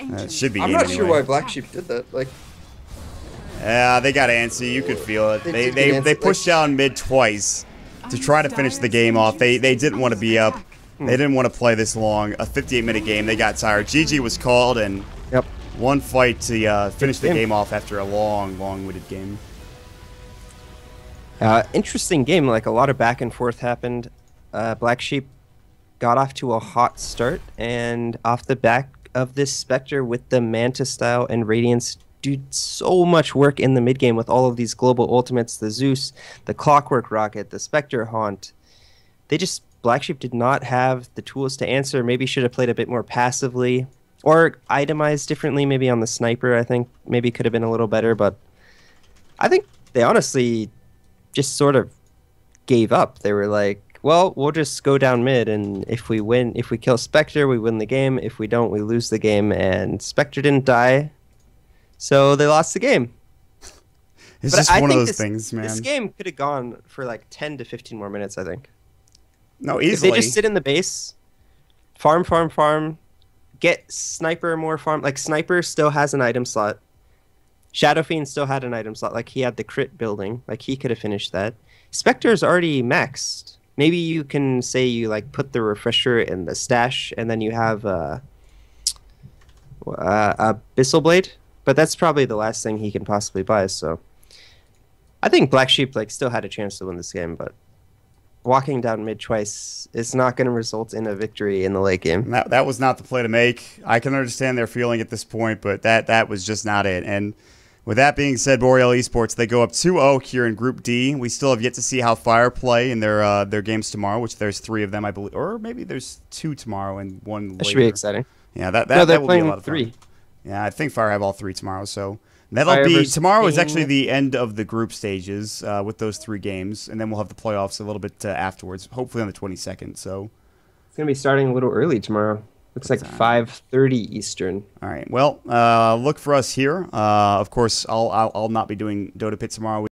It should be game I'm not anyway. sure why Black Sheep did that. Like, yeah, they got antsy. You could feel it. They pushed down mid twice to try to finish the game off. They didn't want to be up. They didn't want to play this long. A 58-minute game. They got tired. GG was called, and one fight to finish the game off after a long-winded game. Interesting game. Like, a lot of back and forth happened. Black Sheep got off to a hot start, and off the back of this Spectre with the Manta style and Radiance did so much work in the mid game with all of these global ultimates, the Zeus, the Clockwork Rocket, the Spectre Haunt. Black Sheep did not have the tools to answer. Maybe should have played a bit more passively or itemized differently. Maybe on the Sniper, I think maybe could have been a little better, but I think they honestly just sort of gave up. They were like, well, we'll just go down mid, and if we kill Spectre, we win the game. If we don't, we lose the game, and Spectre didn't die, so they lost the game. It's just one of those things, man. This game could have gone for like 10 to 15 more minutes, I think. No, easily. If they just sit in the base, farm, get Sniper more farm. Like, Sniper still has an item slot. Shadow Fiend still had an item slot. Like, he had the crit building. Like, he could have finished that. Spectre's already maxed. Maybe you can say you like put the refresher in the stash, and then you have a Abyssal Blade, but that's probably the last thing he can possibly buy. So I think Black Sheep like still had a chance to win this game, but walking down mid twice is not going to result in a victory in the late game. That was not the play to make. I can understand their feeling at this point, but that was just not it. And With that being said, Boreal Esports, they go up 2-0 here in Group D. We still have yet to see how Fire play in their games tomorrow, which there's 3 of them, I believe. Or maybe there's 2 tomorrow and 1 later. That should be exciting. Yeah, that they're will playing be a lot of fun. 3. Yeah, I think Fire have all 3 tomorrow, so that'll Fire be versus tomorrow is Pain. actually the end of the group stages with those 3 games, and then we'll have the playoffs a little bit afterwards, hopefully on the 22nd. So It's going to be starting a little early tomorrow. Looks like 5:30 Eastern. all right, well, look for us here. Of course, I'll not be doing Dota Pit tomorrow.